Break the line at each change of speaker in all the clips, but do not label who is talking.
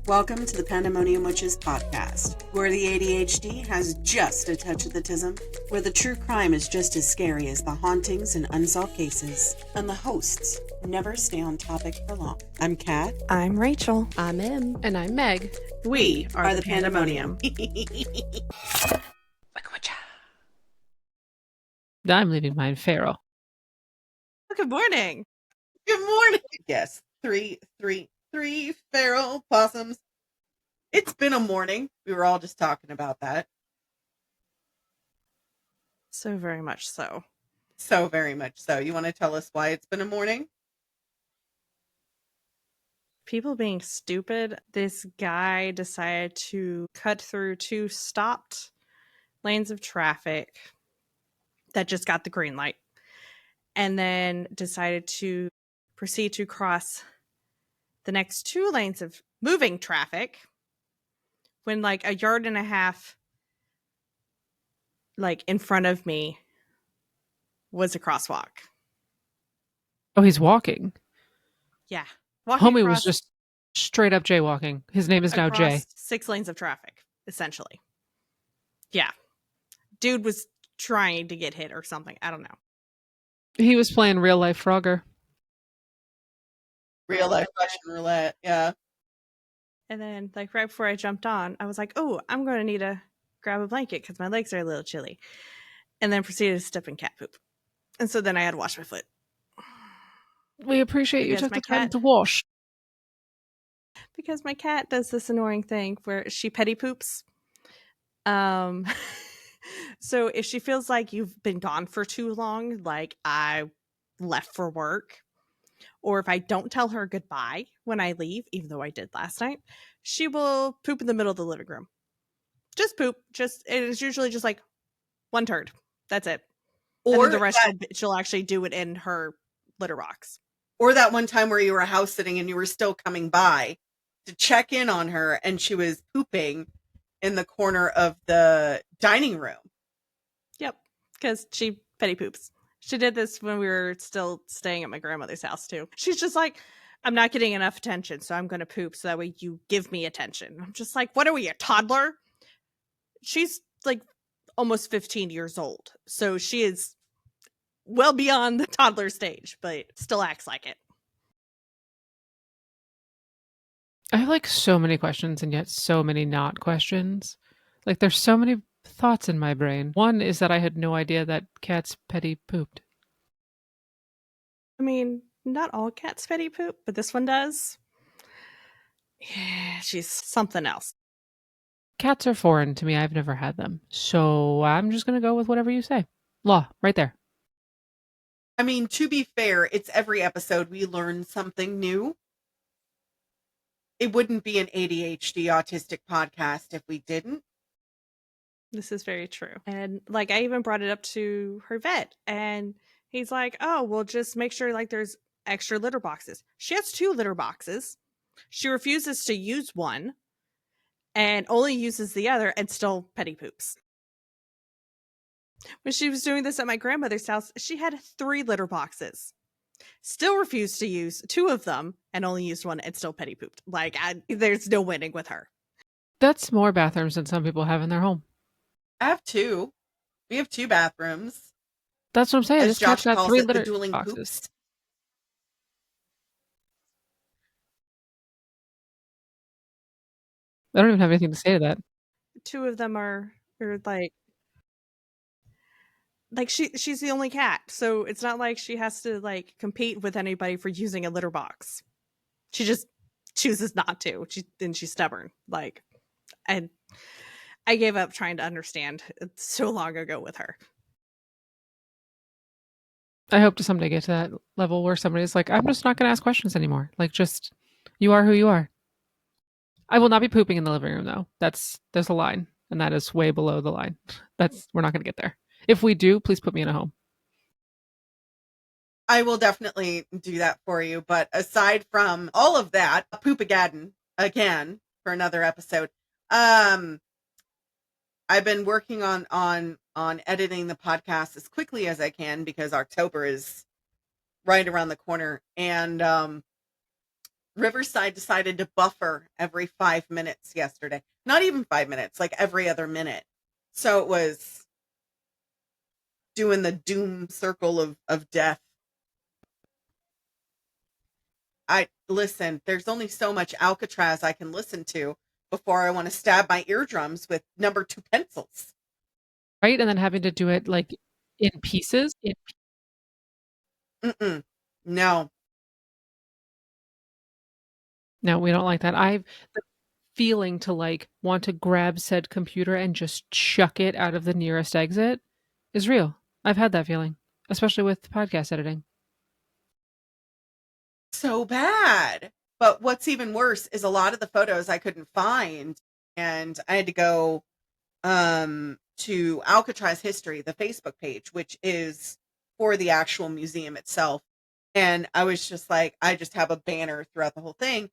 Welcome to the Pandemonium Witches podcast, where the ADHD has just a touch of the tism, where the true crime is just as scary as the hauntings and unsolved cases, and the hosts never stay on topic for long. I'm Kat.
I'm Rachel.
I'm Em. And I'm Meg.
We are the Pandemonium.
I'm leaving mine feral.
Good morning.
Good morning. Yes, three feral possums. It's been a morning. We were all just talking about that.
So very much so.
So very much so. You want to tell us why it's been a morning?
People being stupid. This guy decided to cut through two stopped lanes of traffic that just got the green light, and then decided to proceed to cross the next two lanes of moving traffic when like a yard and a half like in front of me was a crosswalk.
Oh, he's walking.
Yeah.
Homie was just straight up jaywalking. His name is now Jay.
6 lanes of traffic, essentially. Yeah. Dude was trying to get hit or something. I don't know.
He was playing real life Frogger.
Real life Russian roulette, yeah.
And then, like, right before I jumped on, I was like, oh, I'm going to need to grab a blanket because my legs are a little chilly. And then proceeded to step in cat poop. And so then I had to wash my foot.
We appreciate you
Because
took
my
the time
cat-
to wash.
Because my cat does this annoying thing where she petty poops. So if she feels like you've been gone for too long, like I left for work, or if I don't tell her goodbye when I leave, even though I did last night, she will poop in the middle of the living room. Just poop. It is usually just like one turd. That's it. Or the rest she'll actually do it in her litter box.
Or that one time where you were house sitting and you were still coming by to check in on her and she was pooping in the corner of the dining room.
Yep, because she petty poops. She did this when we were still staying at my grandmother's house too. She's just like, I'm not getting enough attention, so I'm going to poop so that way you give me attention. I'm just like, what are we, a toddler? She's like almost 15 years old, so she is well beyond the toddler stage, but still acts like it.
I have like so many questions and yet so many not questions. Like there's so many thoughts in my brain. One is that I had no idea that cats petty pooped.
I mean, not all cats petty poop, but this one does. Yeah, she's something else.
Cats are foreign to me. I've never had them. So I'm just going to go with whatever you say. Law, right there.
I mean, to be fair, it's every episode we learn something new. It wouldn't be an ADHD autistic podcast if we didn't.
This is very true. And like I even brought it up to her vet and he's like, oh, well, just make sure like there's extra litter boxes. She has 2 litter boxes. She refuses to use one and only uses the other and still petty poops. When she was doing this at my grandmother's house, she had 3 litter boxes. Still refused to use 2 of them and only used one and still petty pooped. Like, there's no winning with her.
That's more bathrooms than some people have in their home.
I have 2. We have 2 bathrooms.
That's what I'm saying.
As
This
Josh
cat's got
calls
3
it, the
litter
dueling
boxes.
poops.
I don't even have anything to say to that.
2 of them are like she's the only cat, so it's not like she has to like compete with anybody for using a litter box. She just chooses not to. She's stubborn. Like, and I gave up trying to understand so long ago with her.
I hope to someday get to that level where somebody's like, I'm just not going to ask questions anymore. Like, just, you are who you are. I will not be pooping in the living room, though. There's a line, and that is way below the line. We're not going to get there. If we do, please put me in a home.
I will definitely do that for you. But aside from all of that, Poopagadden again for another episode. I've been working on editing the podcast as quickly as I can because October is right around the corner. And Riverside decided to buffer every 5 minutes yesterday. Not even 5 minutes, like every other minute. So it was doing the doom circle of death. Listen, there's only so much Alcatraz I can listen to before I want to stab my eardrums with number 2 pencils.
Right? And then having to do it like in pieces.
Mm-mm. No.
No, we don't like that. The feeling to like want to grab said computer and just chuck it out of the nearest exit is real. I've had that feeling, especially with podcast editing.
So bad. But what's even worse is a lot of the photos I couldn't find, and I had to go to Alcatraz History, the Facebook page, which is for the actual museum itself. And I was just like, I just have a banner throughout the whole thing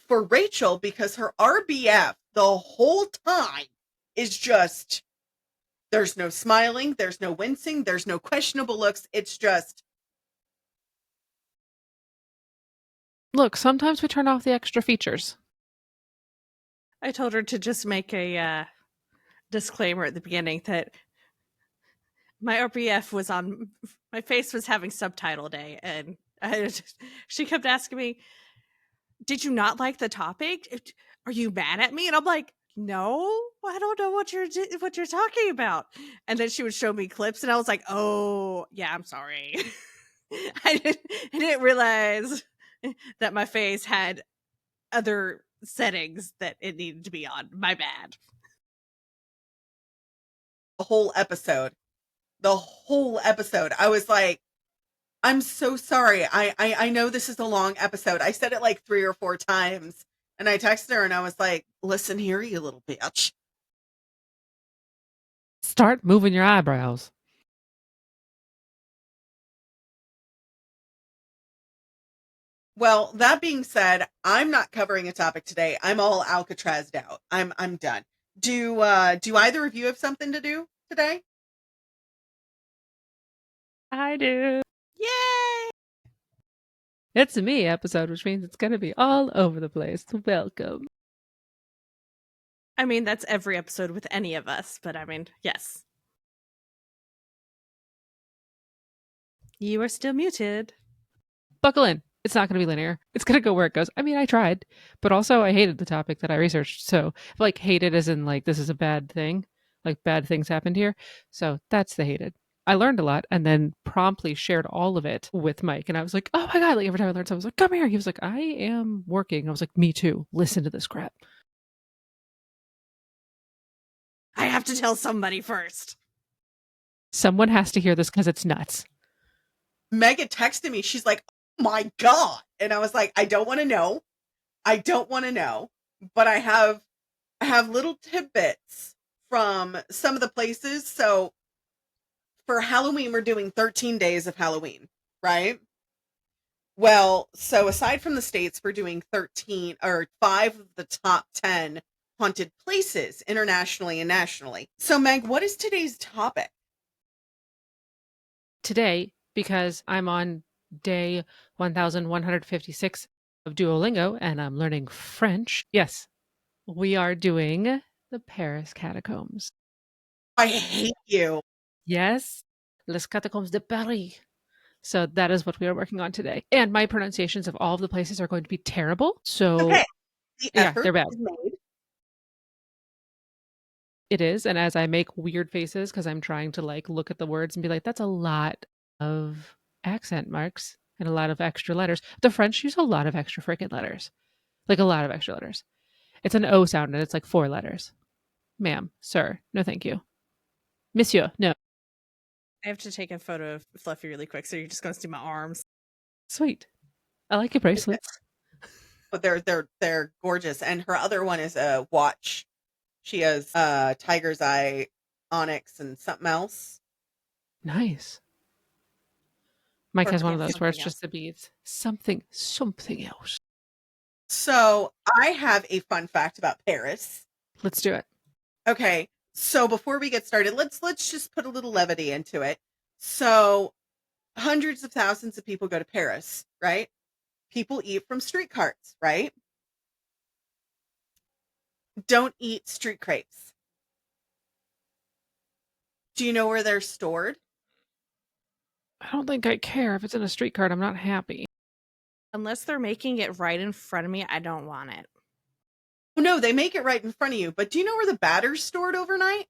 for Rachel because her RBF the whole time is just, there's no smiling, there's no wincing, there's no questionable looks. It's just,
Look, sometimes we turn off the extra features.
I told her to just make a disclaimer at the beginning that my RBF was on, my face was having subtitle day, and she kept asking me, "Did you not like the topic? Are you mad at me?" And I'm like, "No, I don't know what you're talking about." And then she would show me clips, and I was like, "Oh, yeah, I'm sorry." I didn't realize that my face had other settings that it needed to be on. My bad.
the whole episode. The whole episode. I was like, I'm so sorry. I know this is a long episode. I said it like 3 or 4 times. And I texted her and I was like, listen here, you little bitch.
Start moving your eyebrows.
Well, that being said, I'm not covering a topic today. I'm all Alcatrazed out. I'm done. Do either of you have something to do today?
I do.
Yay!
It's a me episode, which means it's going to be all over the place. Welcome.
I mean, that's every episode with any of us, but I mean, yes. You are still muted.
Buckle in. It's not going to be linear. It's going to go where it goes. I mean, I tried, but also I hated the topic that I researched. So, like, hated as in, like, this is a bad thing. Like, bad things happened here. So, that's the hated. I learned a lot and then promptly shared all of it with Mike. And I was like, oh my God. Like, every time I learned something, I was like, come here. He was like, I am working. I was like, me too. Listen to this crap.
I have to tell somebody first.
Someone has to hear this because it's nuts.
Mega texted me. She's like, oh my God. And I was like, I don't want to know. I don't want to know. But I have little tidbits from some of the places. So for Halloween, we're doing 13 days of Halloween, right? Well, so aside from the States, we're doing 13 or 5 of the top 10 haunted places internationally and nationally. So, Meg, what is today's topic?
Today, because I'm on day 1156 of Duolingo and I'm learning French, yes, we are doing the Paris catacombs.
I hate you.
Yes, les Catacombs de Paris. So that is what we are working on today. And my pronunciations of all of the places are going to be terrible. So
Okay. The
yeah,
effort
they're bad.
is made.
It is. And as I make weird faces because I'm trying to like look at the words and be like, that's a lot of accent marks and a lot of extra letters. The French use a lot of extra freaking letters. Like a lot of extra letters. It's an O sound and it's like 4 letters. Ma'am, sir, no thank you. Monsieur, no.
I have to take a photo of Fluffy really quick, so you're just going to see my arms.
Sweet. I like your bracelets.
But they're gorgeous. And her other one is a watch. She has tiger's eye, onyx, and something else.
Nice. Mike has one of those
something
where it's
else.
just the beads. Something else.
So I have a fun fact about Paris.
Let's do it.
Okay, so before we get started, let's just put a little levity into it. So hundreds of thousands of people go to Paris, right? people eat from street carts, right? Don't eat street crepes. Do you know where they're stored?
I don't think I care. If it's in a street cart, I'm not happy.
Unless they're making it right in front of me, I don't want it.
Oh, no, they make it right in front of you. But do you know where the batter's stored overnight?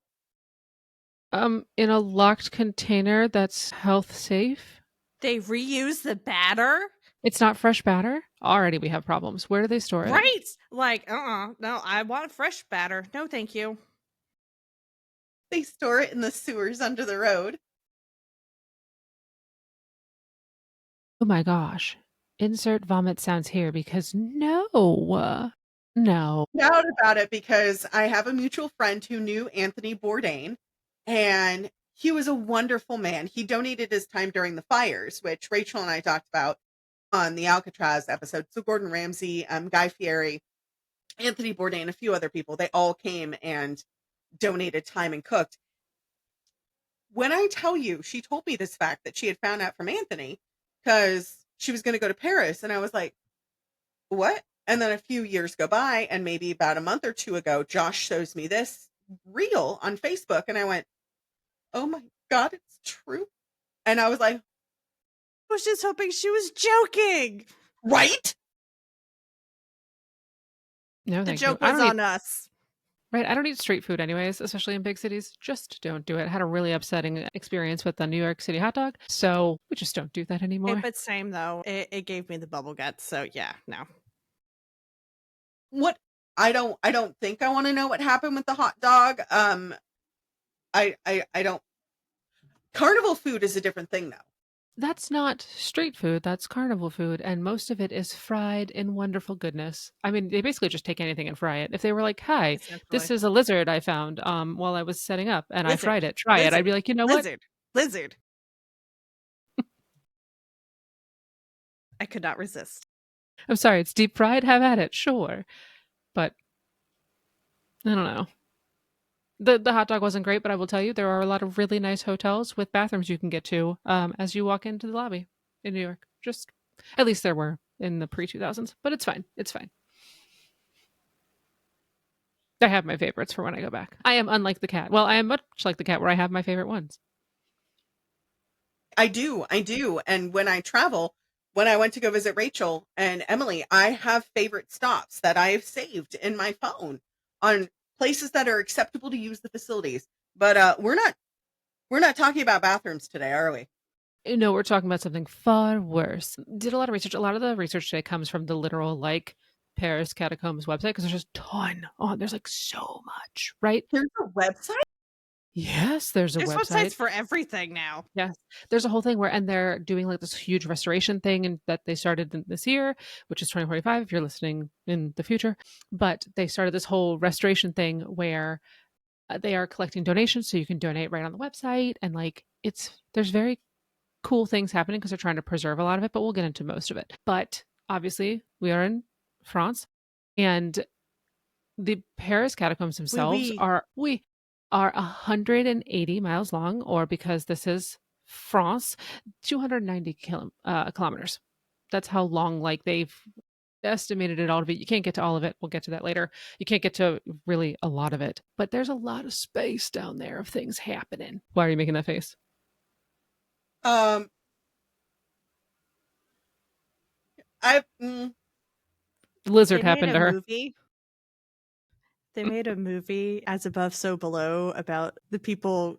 In a locked container that's health safe.
They reuse the batter?
It's not fresh batter. Already we have problems. Where do they store it?
Right. Like, no, I want fresh batter. No, thank you.
They store it in the sewers under the road.
Oh my gosh. Insert vomit sounds here because no. No.
Doubt about it, because I have a mutual friend who knew Anthony Bourdain, and he was a wonderful man. He donated his time during the fires, which Rachel and I talked about on the Alcatraz episode. So Gordon Ramsay, Guy Fieri, Anthony Bourdain, a few other people, they all came and donated time and cooked. When I tell you, she told me this fact that she had found out from Anthony because she was going to go to Paris. And I was like, what? And then a few years go by, and maybe about a month or two ago, Josh shows me this reel on Facebook. And I went, oh my God, it's true. And I was like,
I was just hoping she was joking.
right?
No,
The
thank
joke
you. I
was
don't
on
eat,
us.
right. I don't eat street food anyways, especially in big cities. Just don't do it. I had a really upsetting experience with the New York City hot dog. So we just don't do that anymore.
But same though. It gave me the bubble guts. So yeah, no.
What? I don't think I want to know what happened with the hot dog. I don't. Carnival food is a different thing, though.
That's not street food, that's carnival food, and most of it is fried in wonderful goodness. I mean, they basically just take anything and fry it. If they were like, "Hi, this
Essentially.
is a lizard I found while I was setting up and I
Lizard.
fried it. Try it." I'd be like, "You know what?
Lizard. I could not resist.
I'm sorry, it's deep fried. Have at it. Sure." But I don't know. The hot dog wasn't great, but I will tell you there are a lot of really nice hotels with bathrooms you can get to as you walk into the lobby in New York. Just at least there were in the pre-2000s, but it's fine. It's fine. I have my favorites for when I go back. I am unlike the cat. Well, I am much like the cat where I have my favorite ones.
I do. And when I travel, when I went to go visit Rachel and Emily, I have favorite stops that I have saved in my phone on places that are acceptable to use the facilities. But we're not talking about bathrooms today, are we?
No, we're talking about something far worse. Did a lot of research. A lot of the research today comes from the literal like Paris Catacombs website because there's just a ton on. There's like so much, right?
There's a website?
Yes, there's a
There's
website.
websites for everything now.
Yes, there's a whole thing where, and they're doing like this huge restoration thing, and that they started this year, which is 2045. If you're listening in the future, but they started this whole restoration thing where they are collecting donations, so you can donate right on the website, and like there's very cool things happening because they're trying to preserve a lot of it. But we'll get into most of it. But obviously, we are in France, and the Paris catacombs themselves are 180 miles long, or because this is France, 290 kilometers. That's how long, like, they've estimated it all to be. You can't get to all of it. We'll get to that later. You can't get to really a lot of it, but there's a lot of space down there of things happening. Why are you making that face?
Um,
Lizard
They made
happened
a
to her.
movie. They made a movie, As Above, So Below, about the people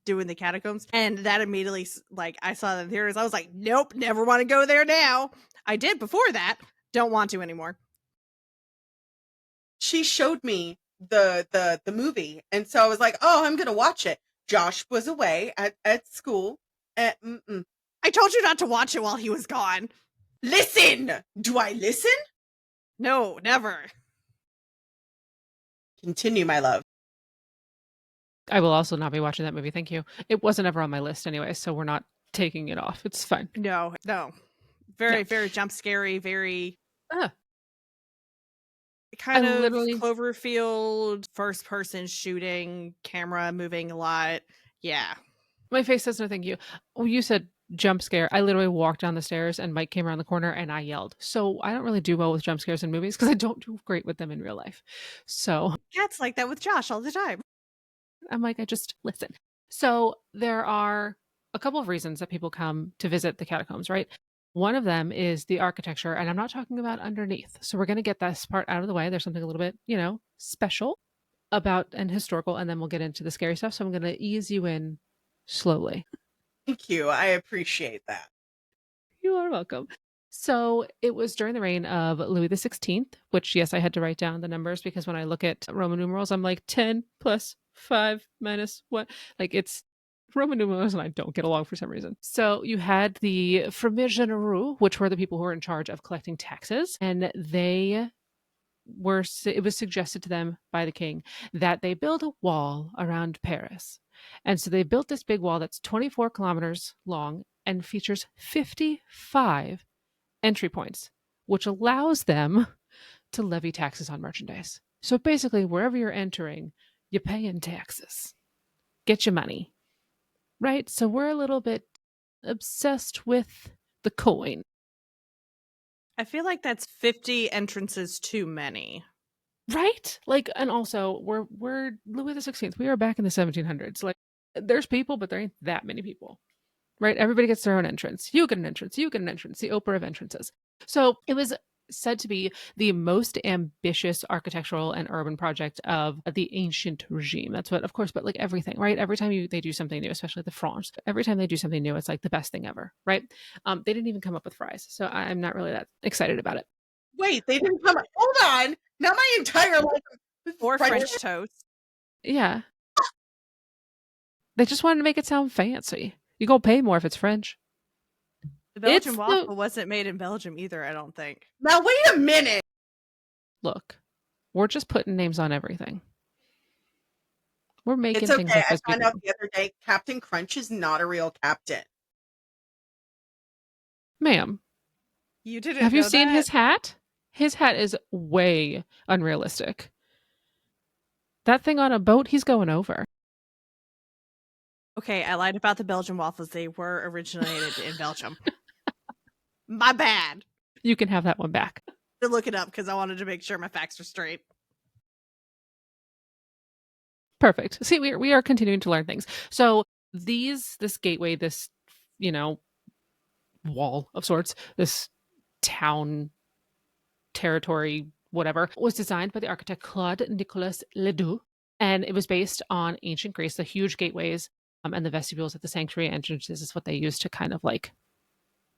doing the catacombs. And that immediately, like, I saw the theaters. I was like, nope, never want to go there now. I did before that. Don't want to anymore.
she showed me the movie, and so I was like, oh, I'm gonna watch it. Josh was away at school.
I told you not to watch it while he was gone.
Listen! Do I listen?
No, never.
Continue, my love.
I will also not be watching that movie. Thank you. It wasn't ever on my list anyway, so we're not taking it off. It's fine.
No. Very jump scary, very kind of
literally
Cloverfield, first person shooting, camera moving a lot. Yeah.
My face says no thank you. Oh, you said jump scare. I literally walked down the stairs and Mike came around the corner and I yelled. So I don't really do well with jump scares in movies because I don't do great with them in real life. So
Cats like that with Josh all the time.
I'm like, I just listen. So there are a couple of reasons that people come to visit the catacombs, right? One of them is the architecture, and I'm not talking about underneath. So we're going to get this part out of the way. There's something a little bit, special about and historical, and then we'll get into the scary stuff. So I'm going to ease you in slowly.
Thank you. I appreciate that.
You are welcome. So it was during the reign of Louis XVI, which, yes, I had to write down the numbers because when I look at Roman numerals, I'm like 10 plus 5 minus what? Like it's Roman numerals and I don't get along for some reason. So you had the Fremes Généraux, which were the people who were in charge of collecting taxes, and it was suggested to them by the king that they build a wall around Paris. And so they built this big wall that's 24 kilometers long and features 55 entry points, which allows them to levy taxes on merchandise. So basically, wherever you're entering, you pay in taxes. Get your money. Right? So we're a little bit obsessed with the coin.
I feel like that's 50 entrances too many.
Right? Like, and also we're Louis the 16th. We are back in the 1700s. Like, there's people, but there ain't that many people. Right? Everybody gets their own entrance. You get an entrance. You get an entrance. The Oprah of entrances. So it was said to be the most ambitious architectural and urban project of the ancient regime. That's what, of course, but like everything, right? Every time they do something new, especially the French, every time they do something new, it's like the best thing ever, right? They didn't even come up with fries, so I'm not really that excited about it.
Wait, they didn't come. Hold on. Now my entire life with
Or French toast.
Yeah. They just wanted to make it sound fancy. You go pay more if it's French.
The Belgian waffle wasn't made in Belgium either, I don't think.
Now wait a minute.
Look, we're just putting names on everything. We're making
It's okay.
things up
I
as we
found
go.
out the other day Captain Crunch is not a real captain.
Ma'am,
you didn't
have you
know
seen
that?
his hat? His hat is way unrealistic. That thing on a boat, he's going over.
Okay, I lied about the Belgian waffles. They were originated in Belgium. My bad.
You can have that one back.
To look it up because I wanted to make sure my facts were straight.
Perfect. See, we are continuing to learn things. So this gateway, this, wall of sorts, this town territory, whatever, was designed by the architect Claude Nicolas Ledoux, and it was based on ancient Greece. The huge gateways and the vestibules at the sanctuary entrances is what they used to kind of like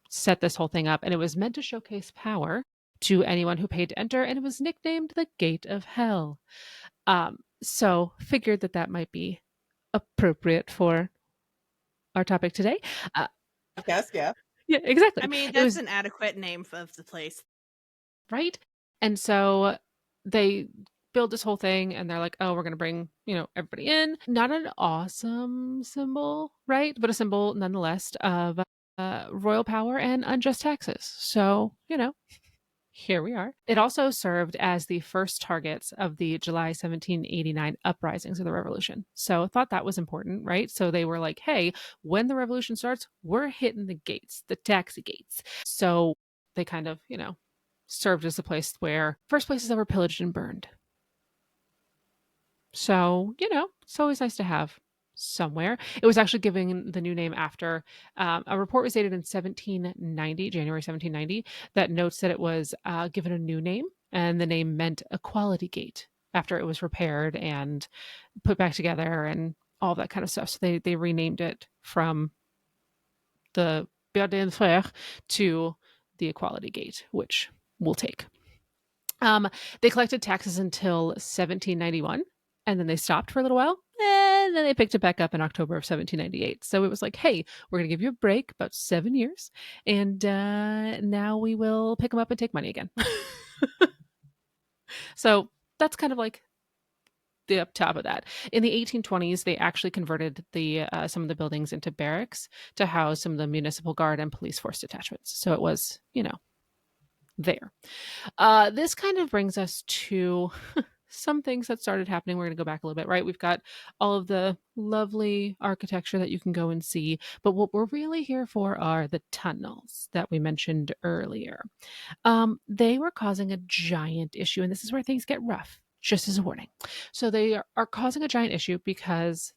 set this whole thing up. And it was meant to showcase power to anyone who paid to enter, and it was nicknamed the Gate of Hell. So figured that might be appropriate for our topic today.
Yes, yeah.
Yeah, exactly.
I mean, that's an adequate name of the place.
Right? And so they build this whole thing and they're like, oh, we're going to bring, everybody in. Not an awesome symbol, right? But a symbol nonetheless of royal power and unjust taxes. So, here we are. It also served as the first targets of the July 1789 uprisings of the revolution. So I thought that was important, right? So they were like, hey, when the revolution starts, we're hitting the gates, the taxi gates. So they kind of, served as a place where first places that were pillaged and burned. So, it's always nice to have somewhere. It was actually given the new name after a report was dated in 1790, January 1790, that notes that it was given a new name, and the name meant Equality Gate after it was repaired and put back together and all that kind of stuff. So they renamed it from the Bear d'Enfer to the Equality Gate, which we'll take. They collected taxes until 1791, and then they stopped for a little while, and then they picked it back up in October of 1798. So it was like, hey, we're going to give you a break, about 7 years, and now we will pick them up and take money again. So that's kind of like the up top of that. In the 1820s, they actually converted some of the buildings into barracks to house some of the municipal guard and police force detachments. So it was, there. This kind of brings us to some things that started happening. We're going to go back a little bit, right? We've got all of the lovely architecture that you can go and see. But what we're really here for are the tunnels that we mentioned earlier. They were causing a giant issue, and this is where things get rough, just as a warning. So they are causing a giant issue because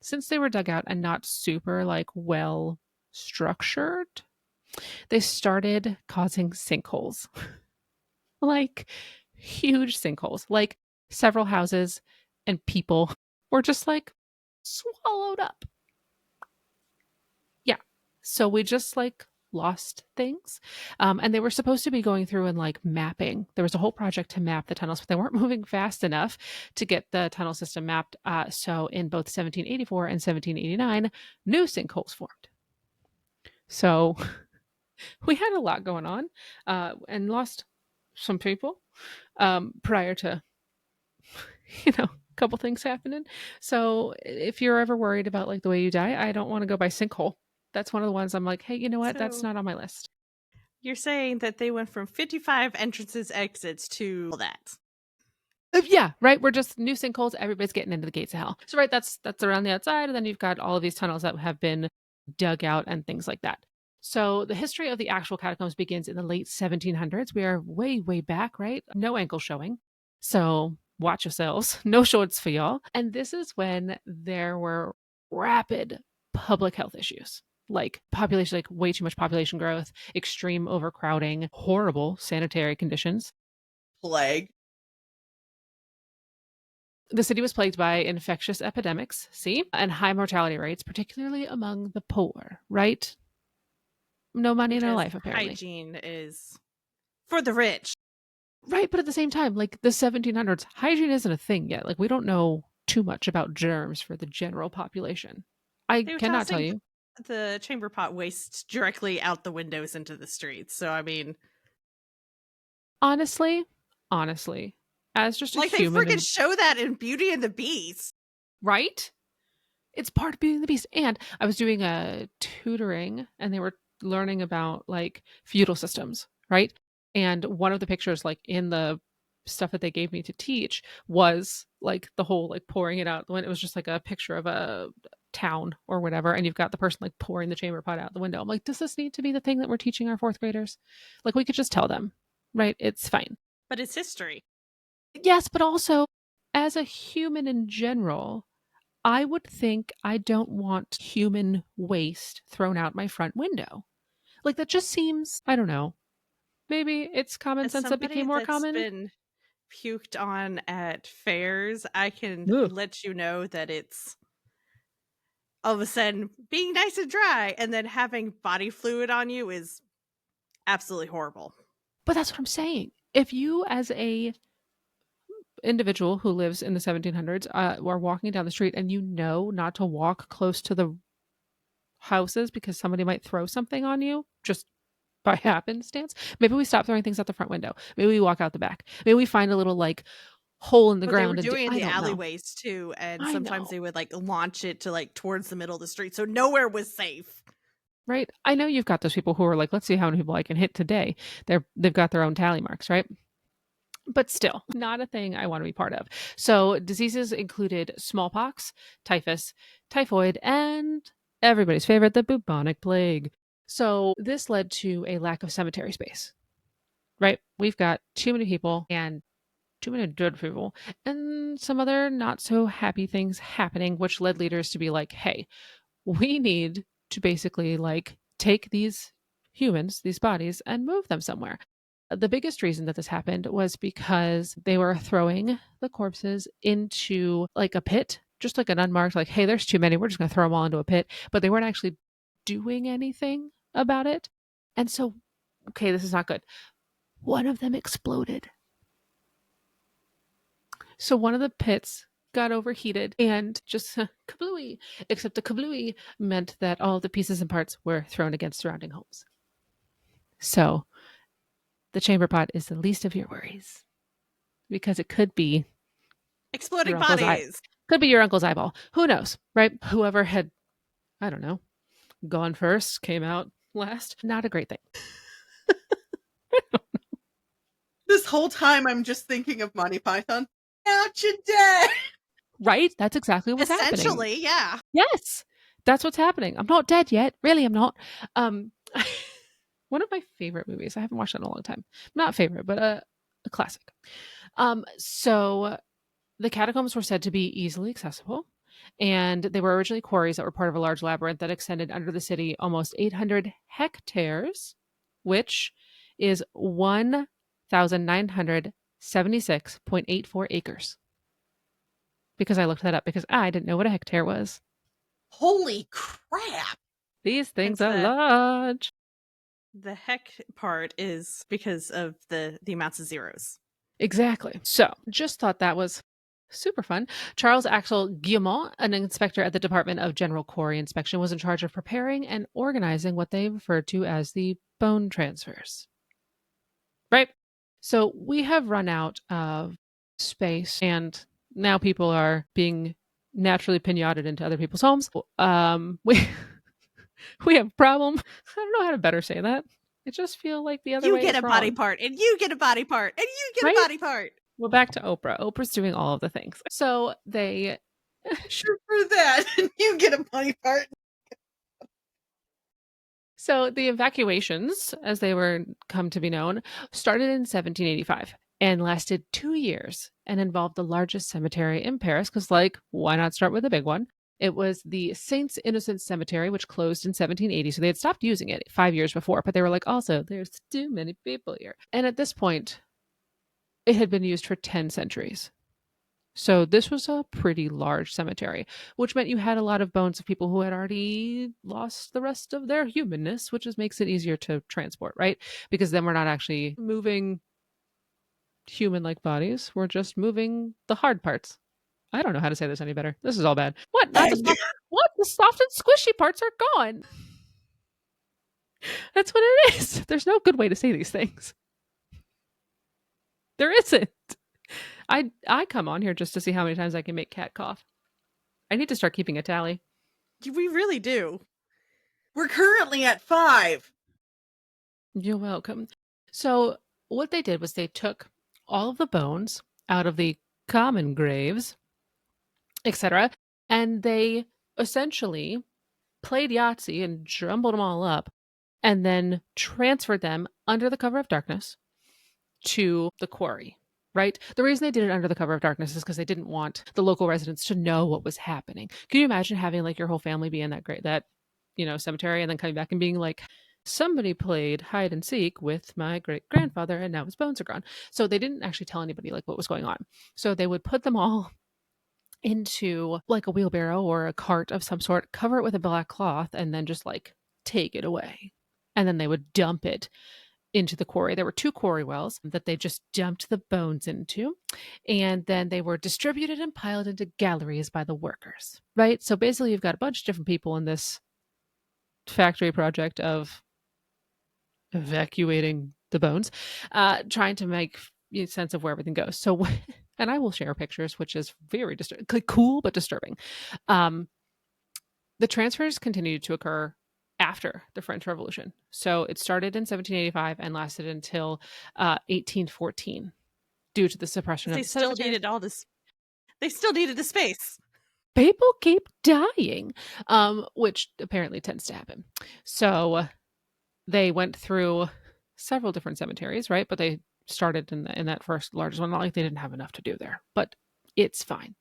since they were dug out and not super like well structured, they started causing sinkholes. Like huge sinkholes. Like several houses and people were just like swallowed up. Yeah. So we just like lost things. And they were supposed to be going through and like mapping. There was a whole project to map the tunnels, but they weren't moving fast enough to get the tunnel system mapped. So in both 1784 and 1789, new sinkholes formed. So we had a lot going on and lost some people prior to, a couple things happening. So if you're ever worried about like the way you die, I don't want to go by sinkhole. That's one of the ones I'm like, hey, you know what? That's
So-
not on my list.
You're saying that they went from 55 entrances, exits to all that.
Yeah, right. We're just new sinkholes. Everybody's getting into the gates of hell. So right, that's around the outside, and then you've got all of these tunnels that have been dug out and things like that. So the history of the actual catacombs begins in the late 1700s. We are way, way back, right? No ankle showing. So watch yourselves. No shorts for y'all. And this is when there were rapid public health issues. Like population, like way too much population growth, extreme overcrowding, horrible sanitary conditions.
Plague.
The city was plagued by infectious epidemics, see, and high mortality rates, particularly among the poor, right? No money, no
Because
life, apparently.
hygiene is for the rich.
Right, but at the same time, like the 1700s, hygiene isn't a thing yet. Like we don't know too much about germs for the general population. I
They were
cannot tell
tossing
you.
the chamber pot waste directly out the windows into the streets. So, I mean,
Honestly, as just a
like they
human,
freaking show that in Beauty and the Beast.
right? It's part of Beauty and the Beast. And I was doing a tutoring and they were learning about like feudal systems, right? And one of the pictures, like in the stuff that they gave me to teach, was like the whole like pouring it out. When it was just like a picture of a town or whatever, and you've got the person like pouring the chamber pot out the window. I'm like, does this need to be the thing that we're teaching our fourth graders? Like, we could just tell them, right? It's fine.
But it's history.
Yes, but also as a human in general, I would think I don't want human waste thrown out my front window. Like that just seems, I don't know. Maybe it's common
As
sense that
somebody
became more
that's
common.
been puked on at fairs, I can
Ugh.
let you know that it's all of a sudden being nice and dry and then having body fluid on you is absolutely horrible.
But that's what I'm saying. If you as a individual who lives in the 1700s are walking down the street and you know not to walk close to the houses because somebody might throw something on you just by happenstance, maybe we stop throwing things out the front window. Maybe we walk out the back. Maybe we find a little like hole in the
But they were
ground and
doing it in
I
the
don't know.
alleyways too, and
I
sometimes
know.
they would like launch it to like towards the middle of the street, so nowhere was safe.
Right? I know you've got those people who are like, let's see how many people I can hit today. They've got their own tally marks, right? But still, not a thing I want to be part of. So diseases included smallpox, typhus, typhoid, and everybody's favorite, the bubonic plague. So this led to a lack of cemetery space, right? We've got too many people and too many dead people and some other not so happy things happening, which led leaders to be like, hey, we need to basically like take these humans, these bodies, and move them somewhere. The biggest reason that this happened was because they were throwing the corpses into like a pit, just like an unmarked, like, hey, there's too many. We're just going to throw them all into a pit. But they weren't actually doing anything about it. And so, okay, this is not good. One of them exploded. So one of the pits got overheated and just kablooey. Except the kablooey meant that all the pieces and parts were thrown against surrounding homes. So the chamber pot is the least of your worries because it could be
Exploding
your uncle's eye.
bodies.
Could be your uncle's eyeball. Who knows, right? Whoever had, I don't know, gone first, came out last. Not a great thing.
This whole time I'm just thinking of Monty Python. out you're dead.
Right? That's exactly what's happening.
Essentially, yeah.
Yes, that's what's happening. I'm not dead yet. Really, I'm not. One of my favorite movies. I haven't watched it in a long time. Not favorite, but a classic. So the catacombs were said to be easily accessible, and they were originally quarries that were part of a large labyrinth that extended under the city almost 800 hectares, which is 1,976.84 acres. Because I looked that up because I didn't know what a hectare was.
Holy crap.
These things
It's
are large.
The heck part is because of the amounts of zeros.
Exactly. So, just thought that was super fun. Charles Axel Guillemot, an inspector at the Department of General Quarry Inspection, was in charge of preparing and organizing what they referred to as the bone transfers. Right? So, we have run out of space, and now people are being naturally pinated into other people's homes. We have a problem. I don't know how to better say that. I just feel like the other
You
way
get
is
a body
wrong.
part, and you get a body part, and you get
Right?
a body part.
Well, back to Oprah. Oprah's doing all of the things. So they
Sure for that. You get a money part.
So the evacuations, as they were come to be known, started in 1785 and lasted 2 years and involved the largest cemetery in Paris because, like, why not start with a big one? It was the Saints Innocents Cemetery, which closed in 1780. So they had stopped using it 5 years before, but they were like, also, there's too many people here. And at this point, it had been used for 10 centuries. So this was a pretty large cemetery, which meant you had a lot of bones of people who had already lost the rest of their humanness, which just makes it easier to transport, right? Because then we're not actually moving human-like bodies. We're just moving the hard parts. I don't know how to say this any better. This is all bad. What? Not the soft, what? The soft and squishy parts are gone. That's what it is. There's no good way to say these things. There isn't. I come on here just to see how many times I can make cat cough. I need to start keeping a tally.
We really do.
We're currently at 5.
You're welcome. So what they did was they took all of the bones out of the common graves, etc., and they essentially played Yahtzee and jumbled them all up and then transferred them under the cover of darkness to the quarry. Right? The reason they did it under the cover of darkness is because they didn't want the local residents to know what was happening. Can you imagine having like your whole family be in that cemetery and then coming back and being like, somebody played hide and seek with my great grandfather and now his bones are gone. So they didn't actually tell anybody like what was going on. So they would put them all into like a wheelbarrow or a cart of some sort, cover it with a black cloth, and then just like take it away. And then they would dump it into the quarry. There were 2 quarry wells that they just dumped the bones into, and then they were distributed and piled into galleries by the workers, right? So basically you've got a bunch of different people in this factory project of evacuating the bones, trying to make sense of where everything goes. So, and I will share pictures, which is very cool but disturbing. The transfers continued to occur after the French Revolution. So it started in 1785 and lasted until 1814 due to the suppression of
They
the
still
cemetery.
needed all this. They still needed the space.
People keep dying, which apparently tends to happen. So they went through several different cemeteries, right? But they started in that first largest one. Not like they didn't have enough to do there, but it's fine.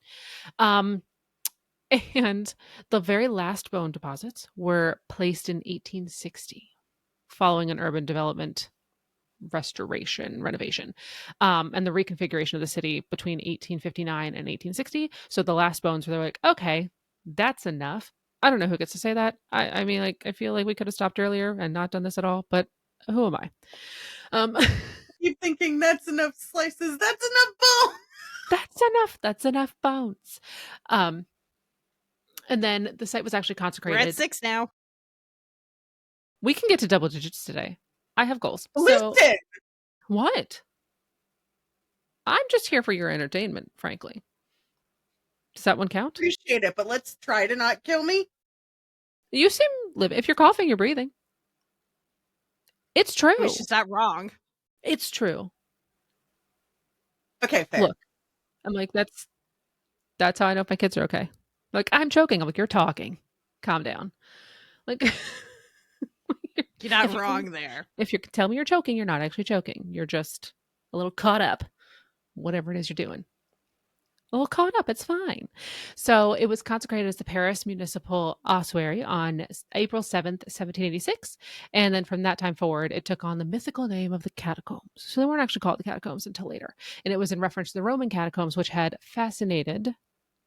And the very last bone deposits were placed in 1860 following an urban development renovation, and the reconfiguration of the city between 1859 and 1860. So the last bones were like, okay, that's enough. I don't know who gets to say that. I mean, like, I feel like we could have stopped earlier and not done this at all, but who am I?
Keep thinking that's enough slices. That's enough bone.
That's enough bones. And then the site was actually
We're
consecrated.
at 6 now.
We can get to double digits today. I have goals.
Listen.
So what? I'm just here for your entertainment, frankly. Does that one count?
Appreciate it, but let's try to not kill me.
You seem if you're coughing, you're breathing. It's true.
Which is not wrong.
It's true.
Okay, fair.
Look, I'm like, that's how I know if my kids are okay. Like, I'm choking. I'm like, you're talking. Calm down. Like,
You're not
if you
wrong there.
if you tell me you're choking, you're not actually choking. You're just a little caught up. Whatever it is you're doing. A little caught up. It's fine. So it was consecrated as the Paris Municipal Ossuary on April 7th, 1786. And then from that time forward, it took on the mythical name of the Catacombs. So they weren't actually called the Catacombs until later. And it was in reference to the Roman catacombs, which had fascinated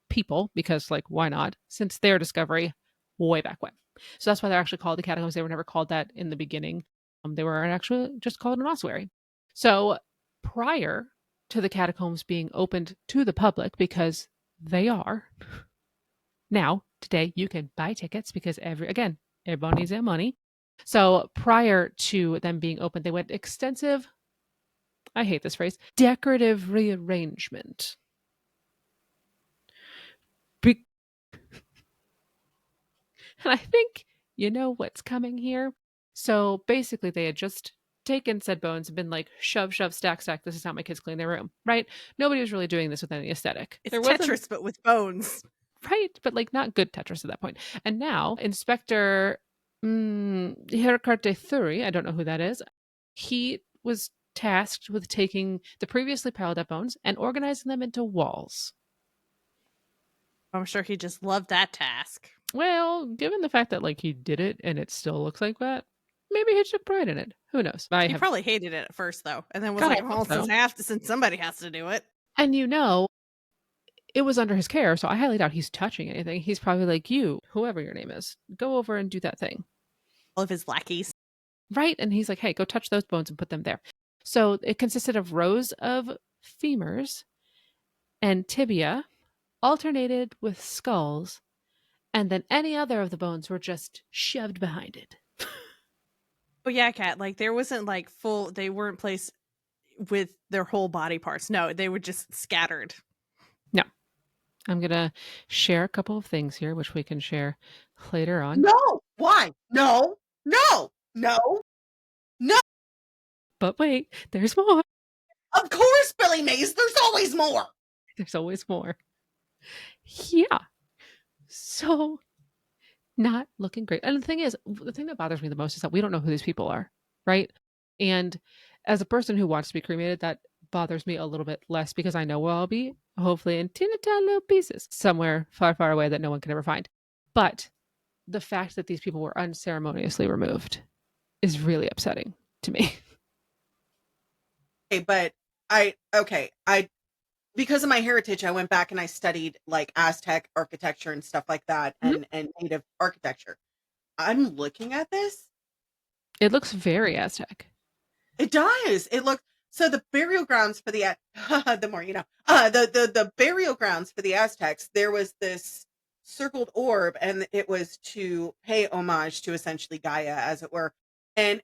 people because, like, why not? Since their discovery way back when. So that's why they're actually called the Catacombs. They were never called that in the beginning. They were actually just called an ossuary. So prior to the catacombs being opened to the public, because they are now, today, you can buy tickets because everybody needs their money. So prior to them being opened, they went extensive, I hate this phrase, decorative rearrangement. Be- and I think you know what's coming here. So basically, they had just taken said bones and been like, shove, shove, stack, stack. This is how my kids clean their room, right? Nobody was really doing this with any aesthetic.
It's
There wasn't,
Tetris, but with bones.
right? But like not good Tetris at that point. And now, Inspector Hercarte Thury, I don't know who that is, he was tasked with taking the previously piled up bones and organizing them into walls.
I'm sure he just loved that task.
Well, given the fact that like he did it and it still looks like that, maybe he took pride in it. Who knows?
He probably hated it at first, though, and then was
God, I
like,
hope
"Well,
so.
since somebody has to do it."
And it was under his care, so I highly doubt he's touching anything. He's probably like, you, whoever your name is, go over and do that thing.
All of his lackeys.
Right? And he's like, hey, go touch those bones and put them there. So it consisted of rows of femurs and tibia alternated with skulls, and then any other of the bones were just shoved behind it.
Oh yeah, Kat. Like there wasn't like full. They weren't placed with their whole body parts. No, they were just scattered.
No. I'm going to share a couple of things here, which we can share later on.
No. Why? No. No. No. No.
But wait, there's more.
Of course, Billy Mays. There's always more.
There's always more. Yeah. So, not looking great. And the thing is, the thing that bothers me the most is that we don't know who these people are, right? And as a person who wants to be cremated, that bothers me a little bit less because I know where I'll be, hopefully in teeny tiny little pieces, somewhere far, far away that no one can ever find. But the fact that these people were unceremoniously removed is really upsetting to me.
Okay, but I because of my heritage, I went back and I studied like Aztec architecture and stuff like that,
Mhm.
and native architecture. I'm looking at this.
It looks very Aztec.
It does. It looks so the burial grounds for the the more you know. The burial grounds for the Aztecs, there was this circled orb, and it was to pay homage to essentially Gaia, as it were. And